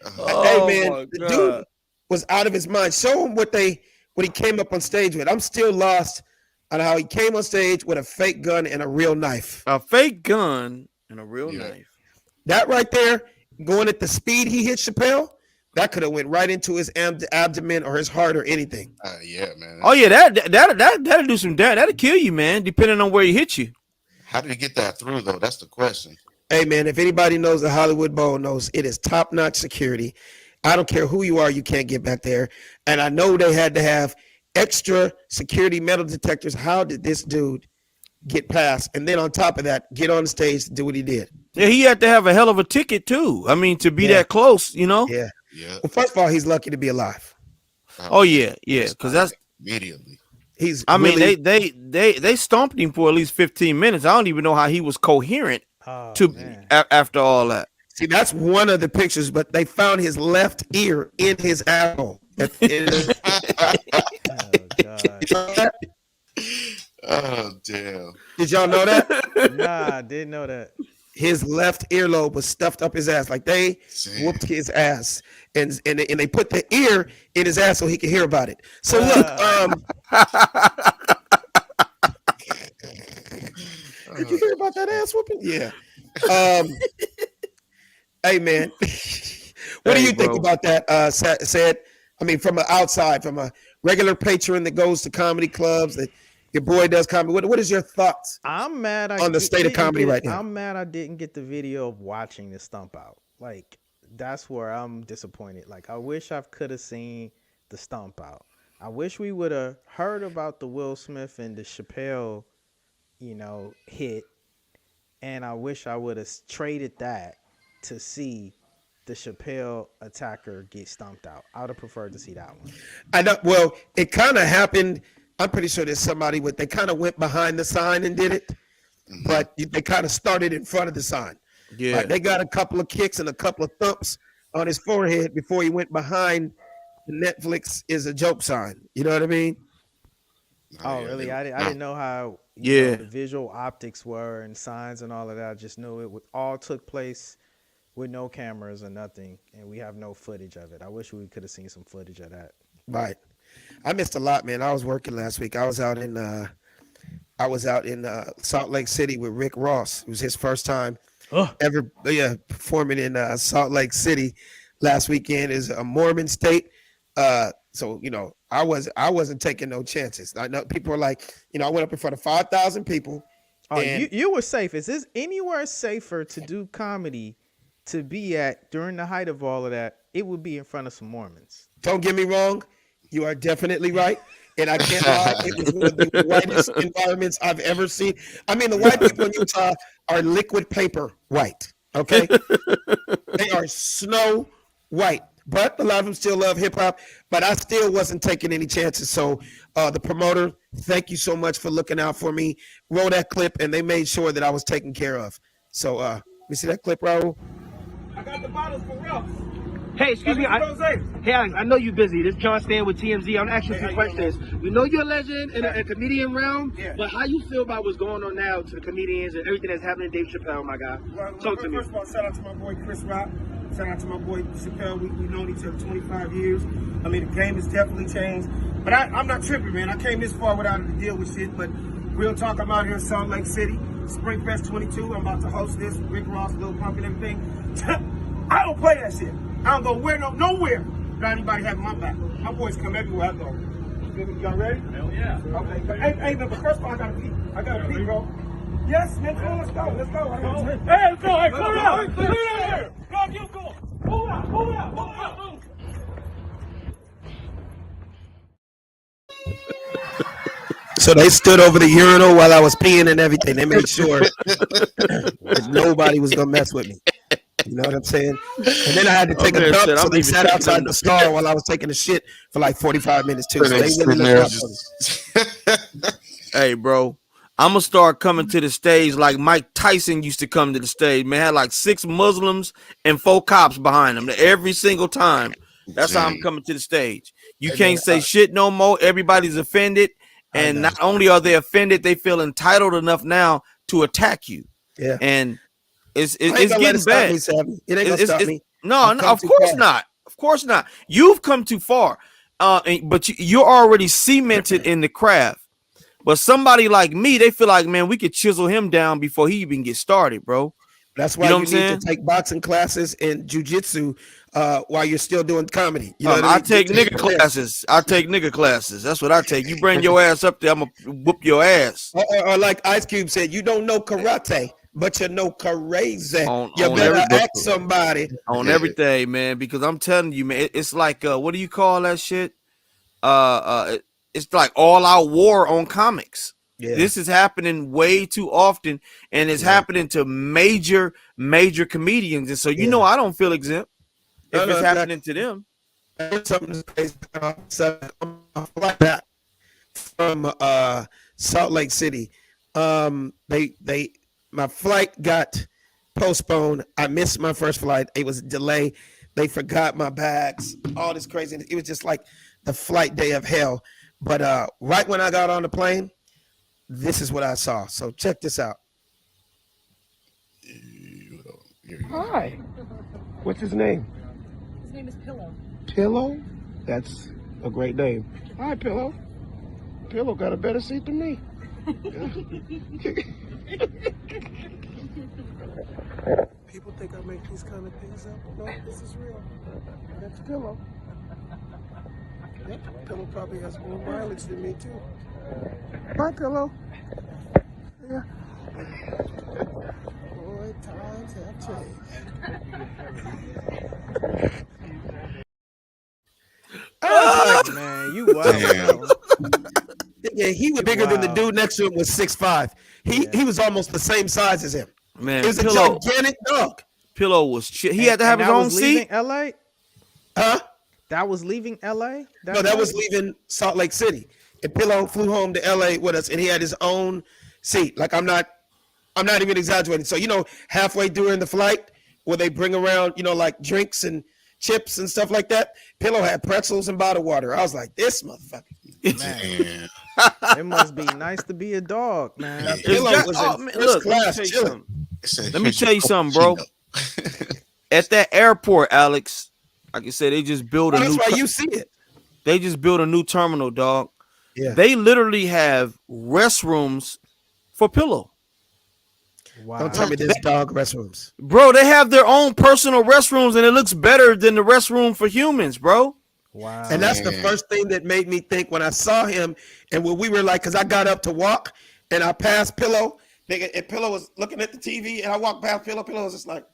Hey man, the dude was out of his mind. Show him what he came up on stage with. I'm still lost on how he came on stage with a fake gun and a real knife. A fake gun and a real knife. That right there, going at the speed he hit Chappelle, that could have went right into his abdomen or his heart or anything. Yeah, man. Oh yeah, that'll do some damage. That'll kill you, man, depending on where he hit you. How did he get that through though? That's the question. Hey man, if anybody knows the Hollywood Bowl knows it is top-notch security. I don't care who you are, you can't get back there. And I know they had to have extra security metal detectors. How did this dude get past? And then on top of that, get on the stage to do what he did. Yeah, he had to have a hell of a ticket too. I mean, to be that close, you know? Yeah. Well, first of all, he's lucky to be alive. Oh yeah, because that's immediately. They stomped him for at least 15 minutes. I don't even know how he was coherent after all that. See, that's one of the pictures, but they found his left ear in his asshole. Oh damn! Did y'all know that? Nah, I didn't know that. His left earlobe was stuffed up his ass. Like they whooped his ass, and they put the ear in his ass so he could hear about it. So look, did you hear about that ass whooping? Yeah. Hey man, what do you think about that? Said, I mean, from an outside, from a regular patron that goes to comedy clubs, that your boy does comedy. What is your thoughts? I'm mad on the state of comedy right now. I'm mad I didn't get the video of watching the stump out. Like that's where I'm disappointed. Like I wish I could have seen the stump out. I wish we would have heard about the Will Smith and the Chappelle, hit, and I wish I would have traded that to see the Chappelle attacker get stomped out. I would have preferred to see that one. I know. Well, it kind of happened. I'm pretty sure there's somebody they kind of went behind the sign and did it, but they kind of started in front of the sign. Yeah. Like they got a couple of kicks and a couple of thumps on his forehead before he went behind the Netflix is a joke sign. You know what I mean? Oh, really? I didn't know how the visual optics were and signs and all of that. I just knew it all took place with no cameras or nothing, and we have no footage of it. I wish we could have seen some footage of that. Right. I missed a lot, man. I was working last week. I was out in Salt Lake City with Rick Ross. It was his first time ever performing in Salt Lake City last weekend. Is a Mormon state. So, I wasn't taking no chances. I know people are like, I went up in front of 5,000 people. Oh, you were safe. Is this anywhere safer to do comedy to be at during the height of all of that? It would be in front of some Mormons. Don't get me wrong. You are definitely right. And I can't lie. It was one of the whitest environments I've ever seen. I mean, the white people in Utah are liquid paper white. Okay. They are snow white. But a lot of them still love hip hop, but I still wasn't taking any chances. So the promoter, thank you so much for looking out for me. Roll that clip, and they made sure that I was taken care of. So we see that clip, Raul. I got the bottles for Ross. Hey, excuse me. Hey, Alex, I know you're busy. This is John Stan with TMZ. I'm asking you some questions. We know you're a legend in a comedian realm, but how you feel about what's going on now to the comedians and everything that's happening to Dave Chappelle, my guy? Talk to me. First of all, shout out to my boy Chris Rock. Shout out to my boy Chappelle. We've known each other 25 years. I mean, the game has definitely changed. But I'm not tripping, man. I came this far without having to deal with shit. But real talk, I'm out here in Salt Lake City. Springfest 22. I'm about to host this. Rick Ross, Lil Pump, and everything. I don't play that shit. I don't go nowhere without anybody having my back. My boys come everywhere I go. Y'all ready? Hell yeah. Okay. Hey, but first of all, I gotta pee, bro. Yes, man. Come on, let's go. Let's go. Hey, let's go. Hey, come on. Come here. Go, you go. Move out. So they stood over the urinal while I was peeing and everything. They made sure that nobody was gonna mess with me. You know what I'm saying? And then I had to take a dump, so they sat outside the stall while I was taking a shit for like 45 minutes too. So they really looked out for me. Hey, bro, I'm gonna start coming to the stage like Mike Tyson used to come to the stage. Man, had like 6 Muslims and 4 cops behind him every single time. That's how I'm coming to the stage. You can't say shit no more. Everybody's offended, and not only are they offended, they feel entitled enough now to attack you. Yeah, and it's getting bad. It ain't gonna stop me. No, of course not. Of course not. You've come too far, but you're already cemented in the craft. But somebody like me, they feel like, man, we could chisel him down before he even gets started, bro. That's why you need to take boxing classes and jujitsu while you're still doing comedy. You know I take nigga classes. I take nigga classes. That's what I take. You bring your ass up there, I'm gonna whoop your ass. Or like Ice Cube said, you don't know karate, but you know crazy. You better ask somebody on everything, man. Because I'm telling you, man, it's like what do you call that shit? It's like all out war on comics. Yeah. This is happening way too often, and it's happening to major comedians. And so you know I don't feel exempt if it's happening to them. Something crazy. Like that from Salt Lake City. My flight got postponed. I missed my first flight. It was a delay. They forgot my bags. All this crazy. It was just like the flight day of hell. But right when I got on the plane, this is what I saw. So check this out. Hi. What's his name? His name is Pillow. Pillow? That's a great name. Hi, Pillow. Pillow got a better seat than me. People think I make these kind of things up. No, this is real. That's Pillow. Yep, Pillow probably has more mileage than me too. Bye, Pillow. Yeah. Boy, times have changed. Man, you wild. Yeah, he was bigger than the dude next to him was 6'5". He was almost the same size as him. Man, it was a gigantic dog. Pillow was he had to have his own seat. LA? Huh? That was leaving LA? That was leaving Salt Lake City. And Pillow flew home to LA with us, and he had his own seat. Like I'm not even exaggerating. So halfway during the flight, where they bring around like drinks and chips and stuff like that, Pillow had pretzels and bottled water. I was like, this motherfucker. Man. It must be nice to be a dog, man. Pillow was in first class chilling. Let me tell you something, bro. At that airport, Alex, like I said, they just built a new. That's why you see it. They just built a new terminal, dog. Yeah. They literally have restrooms for Pillow. Wow. Don't tell me there's dog restrooms. Bro, they have their own personal restrooms, and it looks better than the restroom for humans, bro. Wow. And that's the first thing that made me think when I saw him, and when we were like, because I got up to walk, and I passed Pillow, and Pillow was looking at the TV, and I walked past Pillow. Pillow was just like,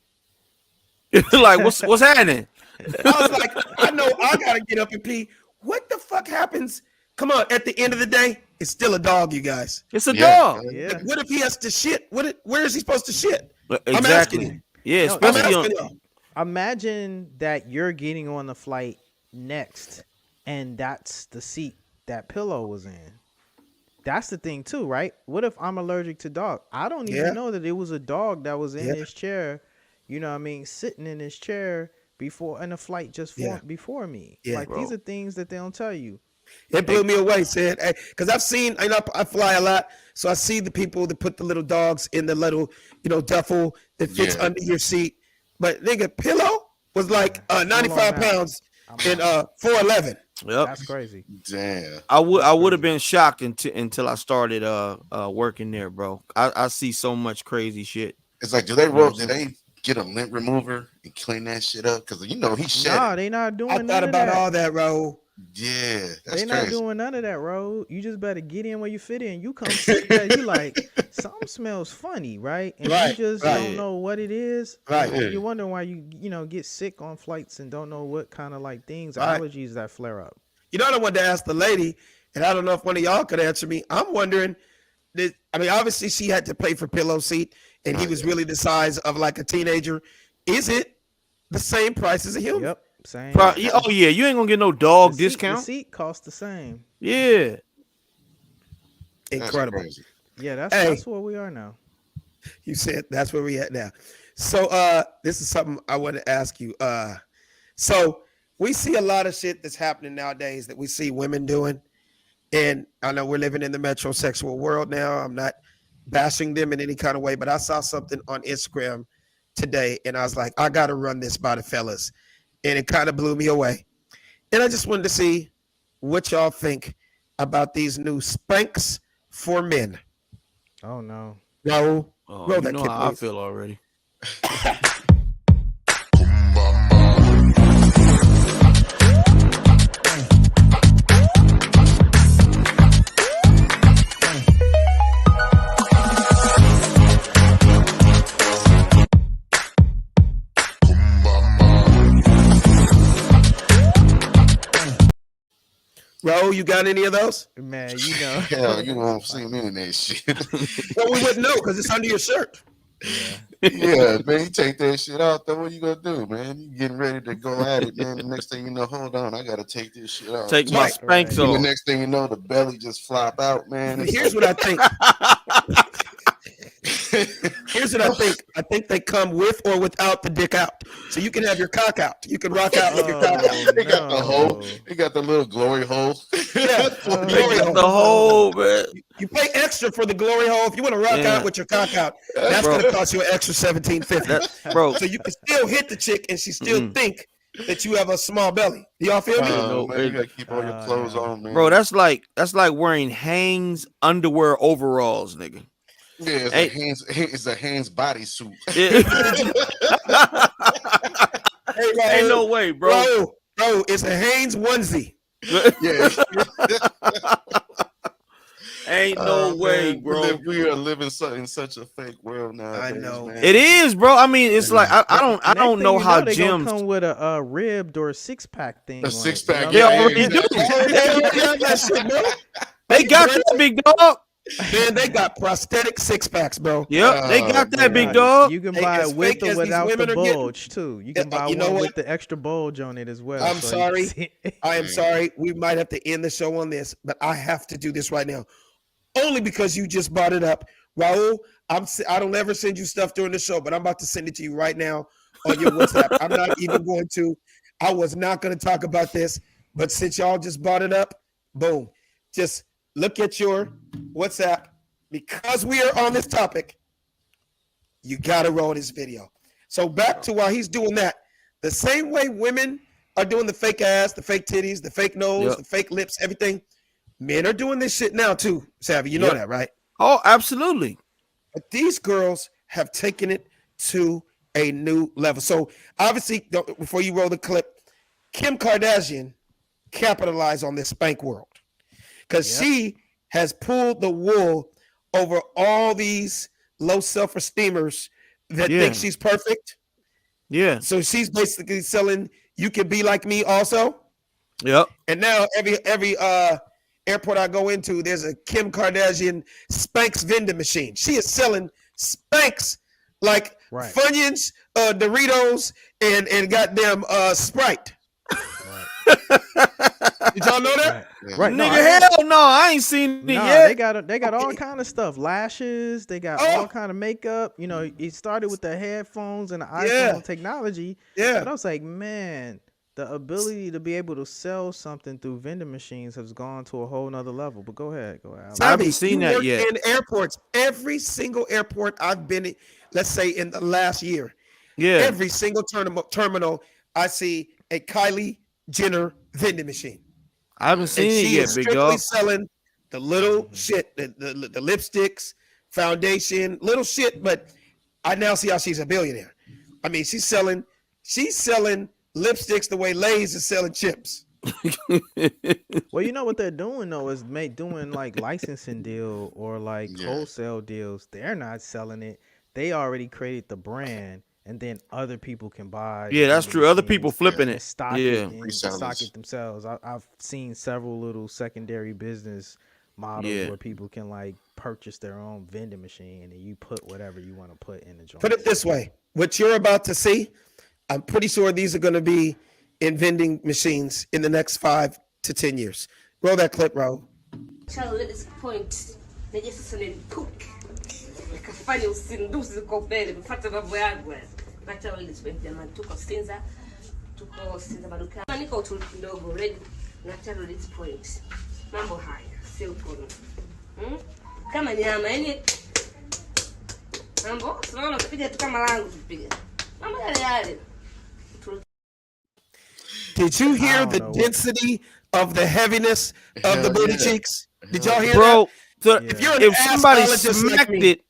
like what's happening? I was like, I know I gotta get up and pee. What the fuck happens? Come on, at the end of the day, it's still a dog, you guys. It's a dog. Yeah. What if he has to shit? Where is he supposed to shit? Exactly. I'm asking him. Yeah, especially imagine that you're getting on the flight next, and that's the seat that Pillow was in. that's the thing too, right? What if I'm allergic to dog? I don't even know that it was a dog that was in this chair. You know what I mean? Sitting in this chair before in a flight just before me. Like these are things that they don't tell you. It blew me away, said, because I've seen, I fly a lot, so I see the people that put the little dogs in the little, duffel that fits under your seat. But nigga, pillow was like 95 pounds in 4'11". Yep, that's crazy. Damn. I would have been shocked until I started working there, bro. I see so much crazy shit. It's like, do they get a lint remover and clean that shit up? Because he's shedding. Nah, they not doing. I thought about all that, bro. Yeah, they not doing none of that, bro. You just better get in where you fit in. You come sit there, you like something smells funny, right? And you just don't know what it is. Right. You're wondering why you get sick on flights and don't know what kind of like things, allergies that flare up. I wanted to ask the lady, and I don't know if one of y'all could answer me. I'm wondering that, obviously she had to pay for pillow seat, and he was really the size of like a teenager. Is it the same price as a human? Yep. Same. Oh yeah, you ain't gonna get no dog discount. The seat costs the same. Yeah. Incredible. Yeah, that's where we are now. You said that's where we at now. So this is something I want to ask you. So we see a lot of shit that's happening nowadays that we see women doing. And I know we're living in the metrosexual world now. I'm not bashing them in any kind of way, but I saw something on Instagram today and I was like, I gotta run this by the fellas. And it kind of blew me away. And I just wanted to see what y'all think about these new Spanx for men. Oh, no. Raul, roll that clip, how I feel already. Ro, you got any of those? Man, Hell, you won't see me in that shit. Well, we wouldn't know because it's under your shirt. Yeah, man, you take that shit out, though. What you gonna do, man? You getting ready to go at it, man. The next thing you know, hold on, I gotta take this shit out. Take my Spanx off. The next thing you know, the belly just flop out, man. Here's what I think. Here's what I think. I think they come with or without the dick out, so you can have your cock out. You can rock out with your cock out. They got the hole. They got the little glory hole. Yeah, the hole, man. You pay extra for the glory hole if you want to rock out with your cock out. That's going to cost you an extra $17.50, bro. So you can still hit the chick and she still think that you have a small belly. Do y'all feel me? Man, you gotta keep all your clothes on, man. Bro, that's like wearing Hanes underwear overalls, nigga. Yeah, it's a Hanes bodysuit. Hey, ain't no way, bro. Bro, it's a Hanes onesie. Yeah. Ain't no way, bro. We are living in such a fake world now. I know. Man. It is, bro. I mean, it's like I don't know how gyms come with a ribbed or a 6-pack thing. A 6-pack. They already do. They got that, big dog. Man, they got prosthetic 6-packs, bro. Yep, they got that, big dog. You can buy it with or without the bulge too. You can buy one with the extra bulge on it as well. I'm sorry. I am sorry. We might have to end the show on this, but I have to do this right now. Only because you just brought it up. Raul, I don't ever send you stuff during the show, but I'm about to send it to you right now on your WhatsApp. I'm not even going to. I was not going to talk about this, but since y'all just brought it up, boom. Just look at your WhatsApp. Because we are on this topic, you got to roll this video. So back to while he's doing that, the same way women are doing the fake ass, the fake titties, the fake nose, the fake lips, everything, men are doing this shit now too, Savvy. You know that, right? Oh, absolutely. But these girls have taken it to a new level. So obviously, before you roll the clip, Kim Kardashian capitalized on this spank world because she has pulled the wool over all these low self-esteemers that think she's perfect. Yeah. So she's basically selling, you can be like me also. Yep. And now every airport I go into, there's a Kim Kardashian Spanx vending machine. She is selling Spanx like Funyuns, Doritos, and goddamn Sprite. Did y'all know that? Right. Nigga, hell no, I ain't seen it yet. They got all kind of stuff. Lashes, they got all kind of makeup. You know, it started with the headphones and the iPhone technology. Yeah. But I was like, man, the ability to be able to sell something through vending machines has gone to a whole nother level. But go ahead. I haven't seen that yet. In airports, every single airport I've been in, let's say in the last year, every single terminal, I see a Kylie Jenner vending machine. I haven't seen it yet, big dog. Selling the little shit, the lipsticks, foundation, little shit. But I now see how she's a billionaire. I mean, she's selling lipsticks the way Lay's is selling chips. Well, you know what they're doing though is doing like licensing deal or like wholesale deals. They're not selling it. They already created the brand, and then other people can buy. Yeah, that's true. Other people flipping it. Stock it themselves. I've seen several little secondary business models where people can like purchase their own vending machine, and you put whatever you want to put in the joint. Put it this way: what you're about to see, I'm pretty sure these are going to be in vending machines in the next 5 to 10 years. Roll that clip, Ro. At this point, nikafanya usinduzi kwa mbele kufuata mambo yangu. Acha wale jamani, tuko Sinza madukani. Niko utulivu kidogo ready na at this point. Mambo haya sio kono. Kama nyama yani mambo tunaona tupige tu kama langu tupige. Mambo yale. Did you hear the density of the heaviness of the booty cheeks? Did y'all hear that? Bro, if somebody smacked it,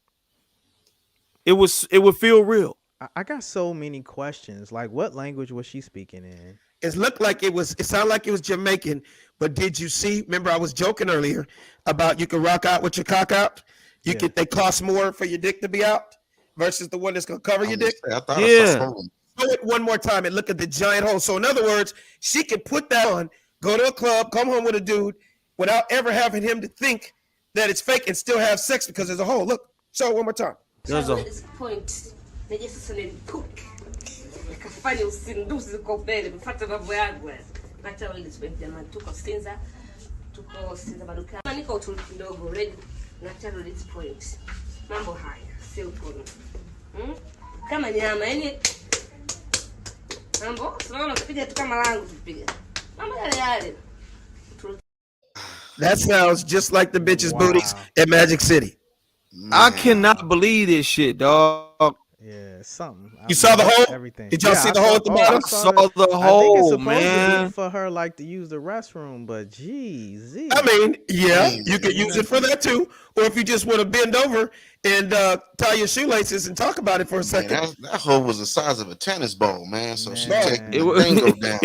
it would feel real. I got so many questions. Like, what language was she speaking in? It looked like it sounded like it was Jamaican, but did you see? Remember, I was joking earlier about you can rock out with your cock out. They cost more for your dick to be out versus the one that's gonna cover your dick. I thought I saw Show it one more time and look at the giant hole. So in other words, she could put that on, go to a club, come home with a dude without ever having him to think that it's fake and still have sex because there's a hole. Look, show it one more time. At this point, nikafanya usinduzi kwa mbele kufuata mambo yangu. Acha wale jamani, tuko Sinza madukani. Niko utulivu kidogo ready na at this point. Mambo haya sio kono. Kama nyama yani mambo tunaona tupige tu kama langu tupige. Mambo yale. That sounds just like the bitches' booties at Magic City. I cannot believe this shit, dog. Yeah, something. You saw the hole? Everything. Did y'all see the hole at the bottom? I saw the hole, man. For her, like to use the restroom, but geez. I mean, yeah, you could use it for that too, or if you just want to bend over and tie your shoelaces and talk about it for a second. Man, that hole was the size of a tennis ball, man. So she take the bingo down.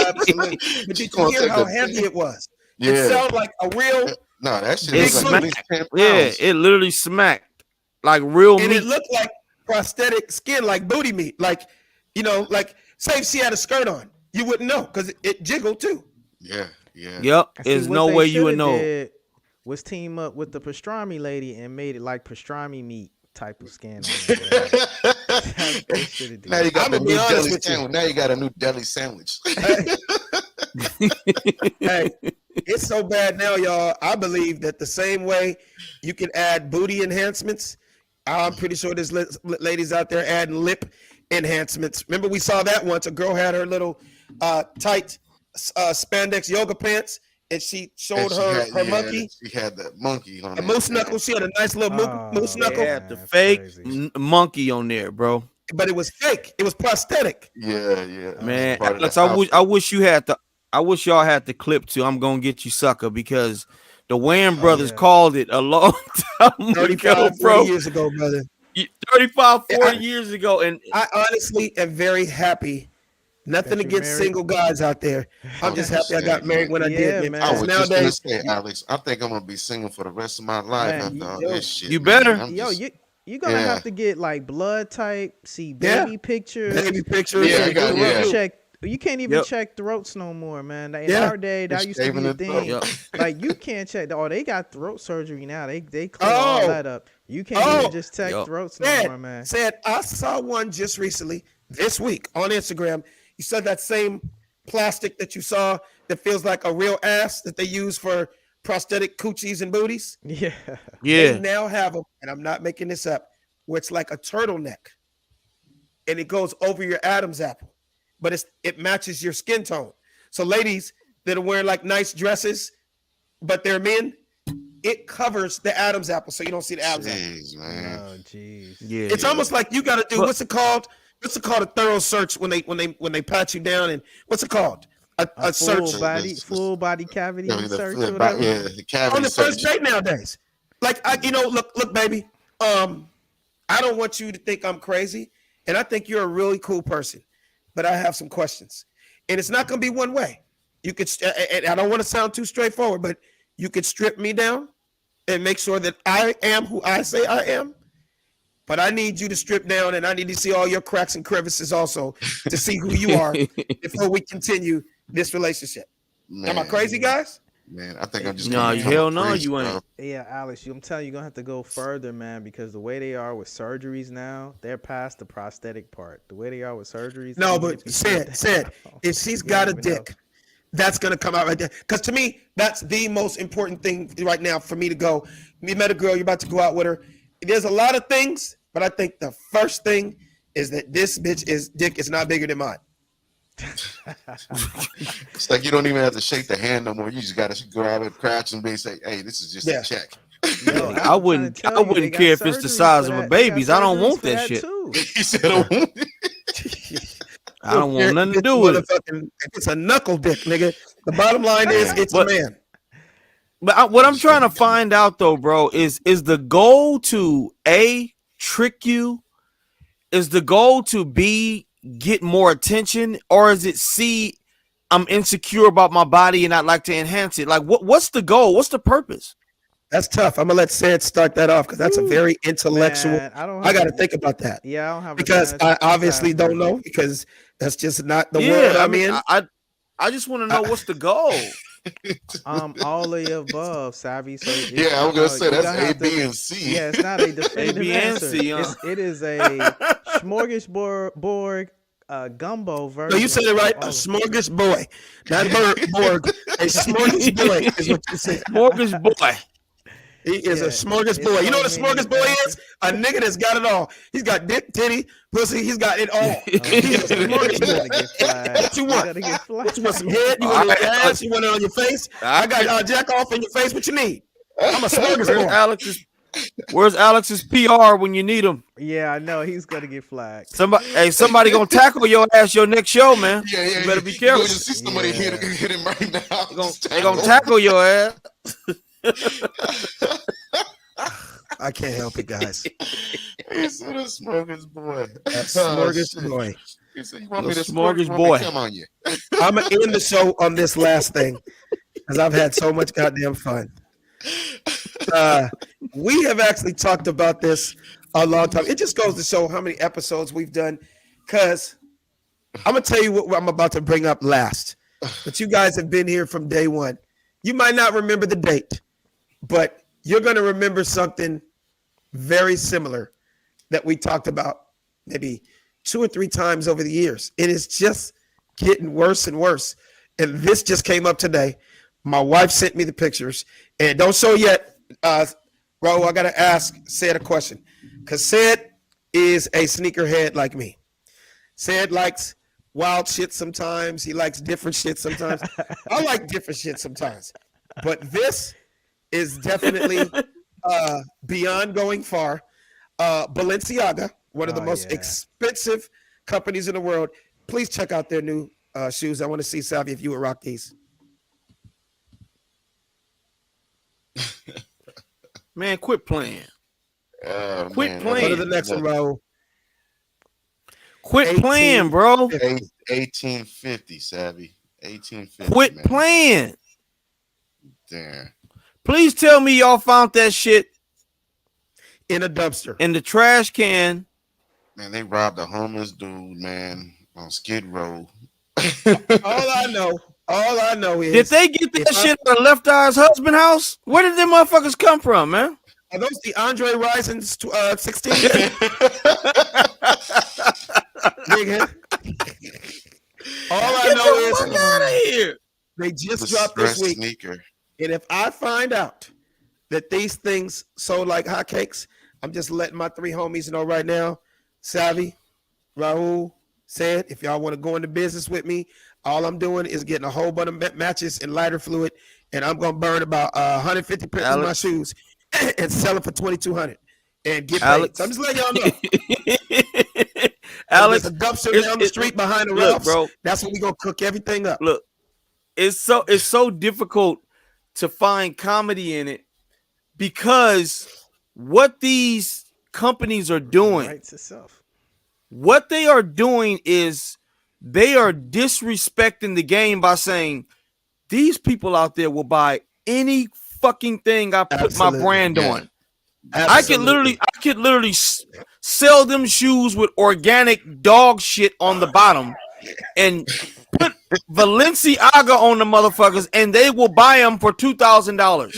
Absolutely. But did you hear how heavy it was? Yeah. It sounded like a real. No, that shit It was like at least 10 smacked. pounds. Yeah, it literally smacked like real And meat. it looked like prosthetic skin, like booty meat. Like, like say if she had a skirt on, you wouldn't know because it jiggled too. Yeah. Yep. There's no way you would know. Was team up with the pastrami lady and made it like pastrami meat type of skin. Now you got a new deli sandwich. Now you got a new deli sandwich. Hey, it's so bad now, y'all. I believe that the same way you can add booty enhancements, I'm pretty sure there's ladies out there adding lip enhancements. Remember, we saw that once. A girl had her little tight spandex yoga pants, and she showed her monkey. She had that monkey on a moose knuckle. She had a nice little moose knuckle. They had the fake monkey on there, bro. But it was fake. It was prosthetic. Yeah. Man, Alex, I wish you had the. I wish y'all had the clip too. I'm gonna get you, sucker, because the Wayans brothers called it a long time 35, bro. 40 years ago, brother. 35, 40 years ago, and I honestly am very happy. Nothing against single guys out there. I'm just happy I got married when I did. Man. I was just gonna say, Alex, I think I'm gonna be single for the rest of my life after all this shit. You better. You're gonna have to get like blood type, see baby pictures. Check. You can't even check throats no more, man. In our day, that used to be a thing. Like you can't check. Oh, they got throat surgery now. They clear all that up. You can't even just check throats no more, man. I saw one just recently this week on Instagram. You said that same plastic that you saw that feels like a real ass that they use for prosthetic coochies and booties. Yeah. They now have them, and I'm not making this up, where it's like a turtleneck, and it goes over your Adam's apple, but it matches your skin tone. So ladies that are wearing like nice dresses, but they're men, it covers the Adam's apple, so you don't see the Adam's apple. Man. Oh, jeez. Yeah. It's almost like you got to do what's it called? What's it called? A thorough search when they pat you down, and what's it called? A search. Full body cavity search. The cavity on the first date nowadays. Like look, baby. I don't want you to think I'm crazy, and I think you're a really cool person, but I have some questions, and it's not going to be one way. You could, and I don't want to sound too straightforward, but you could strip me down and make sure that I am who I say I am. But I need you to strip down, and I need to see all your cracks and crevices also to see who you are before we continue this relationship. Am I crazy, guys? Man, I think I'm just hell no, you ain't. Yeah, Alex, I'm telling you, you're gonna have to go further, man, because the way they are with surgeries now, they're past the prosthetic part. The way they are with surgeries. No, but said, if she's got a dick, that's gonna come out right there. Because to me, that's the most important thing right now for me to go. You met a girl, you're about to go out with her. There's a lot of things, but I think the first thing is that this bitch's dick is not bigger than mine. It's like you don't even have to shake the hand no more. You just got to grab it, crouch, and say, "Hey, this is just a check." Yo, I wouldn't care if it's the size of a baby's. I don't want that shit. He said, "I don't want it." I don't want nothing to do with it. It's a knuckle dick, nigga. The bottom line is it's a man. But what I'm trying to find out though, bro, is the goal to A, trick you? Is the goal to B, get more attention? Or is it C, I'm insecure about my body and I'd like to enhance it? Like what's the goal? What's the purpose? That's tough. I'm gonna let Sid start that off because that's a very intellectual. Man, I got to think about that. Yeah, I don't have because I obviously don't know because that's just not the world I'm in. I just want to know what's the goal. All of the above, Savvy. So I was gonna say that's A, B, and C. Yeah, it's not a definitive answer. It is a smorgasbord gumbo version. No, you said it right. A smorgasbord, not Borg. A smorgasbord is what you said. Smorgasbord. He is a smorgasbord. You know what a smorgasbord is? A nigga that's got it all. He's got dick, titty, pussy. He's got it all. He's a smorgasbord. What you want? What you want? Some head? You want it on your ass? You want it on your face? I got jack off in your face. What you need? I'm a smorgasbord. Where's Alex's PR when you need him? Yeah, I know he's gonna get flagged. Somebody gonna tackle your ass your next show, man. Yeah. You better be careful. See somebody hit him right now. They gonna tackle your ass. I can't help it, guys. He said a smorgasbord. A smorgasbord. He said, "You want me to smorgasbord? Come on, you." I'm gonna end the show on this last thing because I've had so much goddamn fun. We have actually talked about this a long time. It just goes to show how many episodes we've done. Because I'm gonna tell you what I'm about to bring up last. But you guys have been here from day one. You might not remember the date, but you're gonna remember something very similar that we talked about maybe 2 or 3 times over the years. It is just getting worse and worse. And this just came up today. My wife sent me the pictures, and don't show yet. Ro, I gotta ask Sid a question, because Sid is a sneakerhead like me. Sid likes wild shit sometimes. He likes different shit sometimes. I like different shit sometimes, but this is definitely beyond going far. Balenciaga, one of the most expensive companies in the world. Please check out their new shoes. I want to see, Savvy, if you would rock these. Man, quit playing. Quit playing. Go to the next one, Raul. Quit playing, bro. 1850, Savvy. 1850. Quit playing. Damn. Please tell me y'all found that shit in a dumpster, in the trash can. Man, they robbed a homeless dude, man, on Skid Row. All I know is, did they get that shit at Left Eye's husband house? Where did them motherfuckers come from, man? Are those the Andre Rison 16? All I know is get out of here. They just dropped this week. Sneaker. And if I find out that these things sold like hotcakes, I'm just letting my 3 homies know right now. Savvy, Raul, said, if y'all want to go into business with me, all I'm doing is getting a whole bunch of matches and lighter fluid, and I'm gonna burn about 150 pairs of my shoes and sell it for $2,200 and get paid. So I'm just letting y'all know. Alex, there's a dumpster down the street behind the Ralphs. Bro, that's when we gonna cook everything up. Look, it's so difficult to find comedy in it because what these companies are doing, what they are doing is they are disrespecting the game by saying these people out there will buy any fucking thing I put my brand on. Absolutely. I could literally sell them shoes with organic dog shit on the bottom and put Balenciaga on the motherfuckers, and they will buy them for $2,000.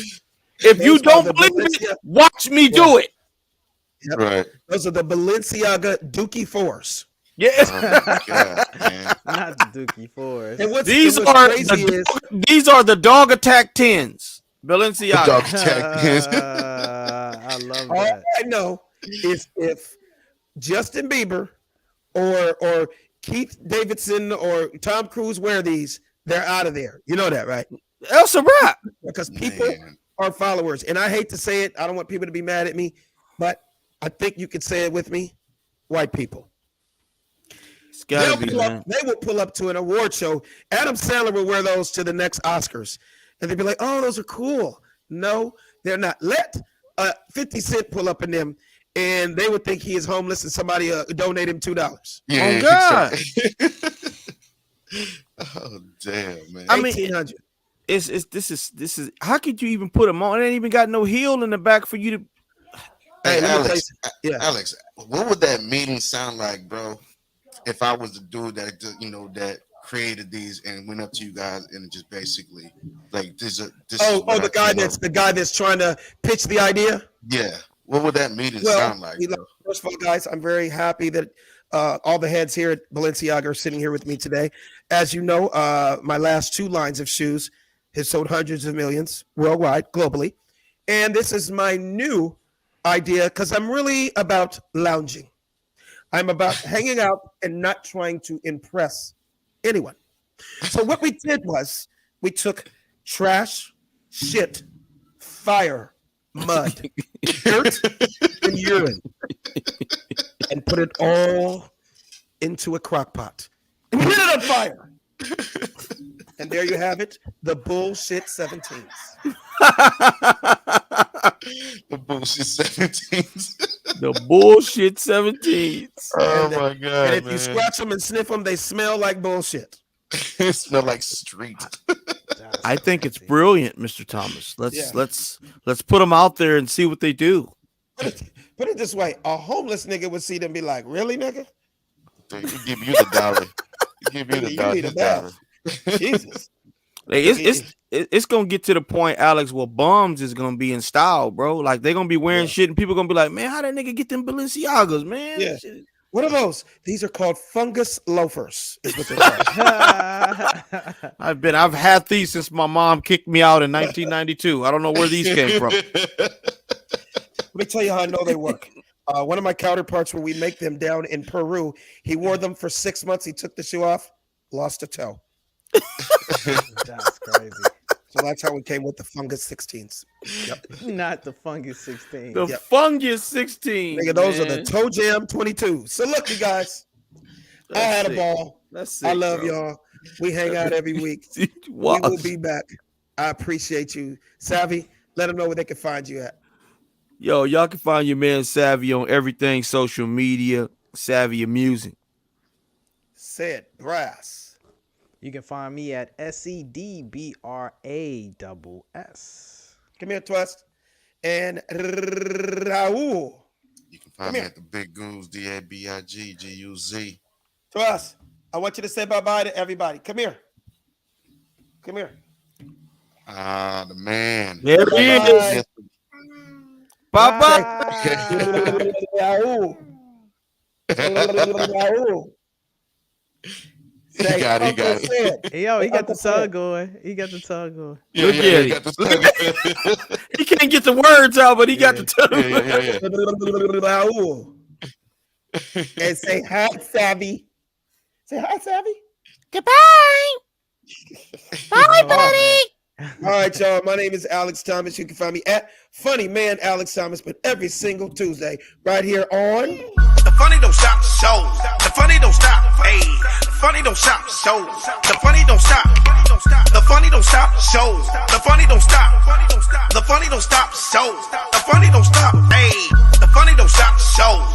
If you don't believe it, watch me do it. Yep. Right. Those are the Balenciaga Dookie 4s. Yes. Not the Dookie 4s. And these are the Dog Attack 10s. Balenciaga. Dog Attack 10s. I love All that. I know is if Justin Bieber or Keith Davidson or Tom Cruise wear these, they're out of there. You know that, right? That's a wrap. Because people are followers. And I hate to say it. I don't want people to be mad at me, but I think you could say it with me. White people. It's gotta be, man. They will pull up to an award show. Adam Sandler will wear those to the next Oscars. And they'd be like, oh, those are cool. No, they're not. Let 50 Cent pull up in them, and they would think he is homeless and somebody donate him $2. Yeah, oh, God. Oh, damn, man. I mean, this is how could you even put them on? It ain't even got no heel in the back for you to. Hey, Alex, what would that meeting sound like, bro? If I was the dude that that created these and went up to you guys and just basically like the guy that's trying to pitch the idea. Yeah, what would that meeting sound like? First of all, guys, I'm very happy that all the heads here at Balenciaga are sitting here with me today. As you know, my last 2 lines of shoes have sold hundreds of millions worldwide, globally, and this is my new idea because I'm really about lounging. I'm about hanging out and not trying to impress anyone. So what we did was we took trash, shit, fire, mud, dirt, and urine and put it all into a crock pot and lit it on fire. And there you have it, the bullshit 17s. The bullshit 17s. The bullshit 17s. Oh my God! And if you scratch them and sniff them, they smell like bullshit. It smell like street. I think it's brilliant, Mr. Thomas. Let's put them out there and see what they do. Put it this way: a homeless nigga would see them, and be like, "Really, nigga? They give you the dollar. Give you the dollar. Jesus." It's gonna get to the point, Alex, where bums is gonna be in style, bro. Like they're gonna be wearing shit, and people gonna be like, "Man, how that nigga get them Balenciagas, man?" Yeah. What are those? These are called fungus loafers. Is what they're called. I've had these since my mom kicked me out in 1992. I don't know where these came from. Let me tell you how I know they work. One of my counterparts, when we make them down in Peru, he wore them for 6 months. He took the shoe off, lost a toe. That's crazy. So that's how we came with the fungus 16s. Yep. Not the fungus 16. The fungus 16. Nigga, those are the Toe Jam 22. So look, you guys, I had a ball. I love y'all. We hang out every week. We will be back. I appreciate you. Savvy, let them know where they can find you at. Yo, y'all can find your man Savvy on everything social media. Savvy Amusing. Said Brass. You can find me at SEDBRASS. Come here, Twist. And Raul. You can find me at the Big Goons, DABIGGUZ. Twist, I want you to say bye-bye to everybody. Come here. Come here. The man. There he is. Bye-bye. Raul. Raul. He got it. Yo, he got the tongue going. He got the tongue going. Yeah, he got the tongue. He can't get the words out, but he got the tongue. And say hi, Savvy. Say hi, Savvy. Goodbye. Bye, buddy. All right, y'all. My name is Alex Thomas. You can find me at Funny Man Alex Thomas, but every single Tuesday, right here on The Funny Don't Stop Show. The Funny Don't Stop. Hey, the Funny Don't Stop Show. The Funny Don't Stop. The Funny Don't Stop Show. The Funny Don't Stop. The Funny Don't Stop Show. The Funny Don't Stop. Hey, the Funny Don't Stop Show.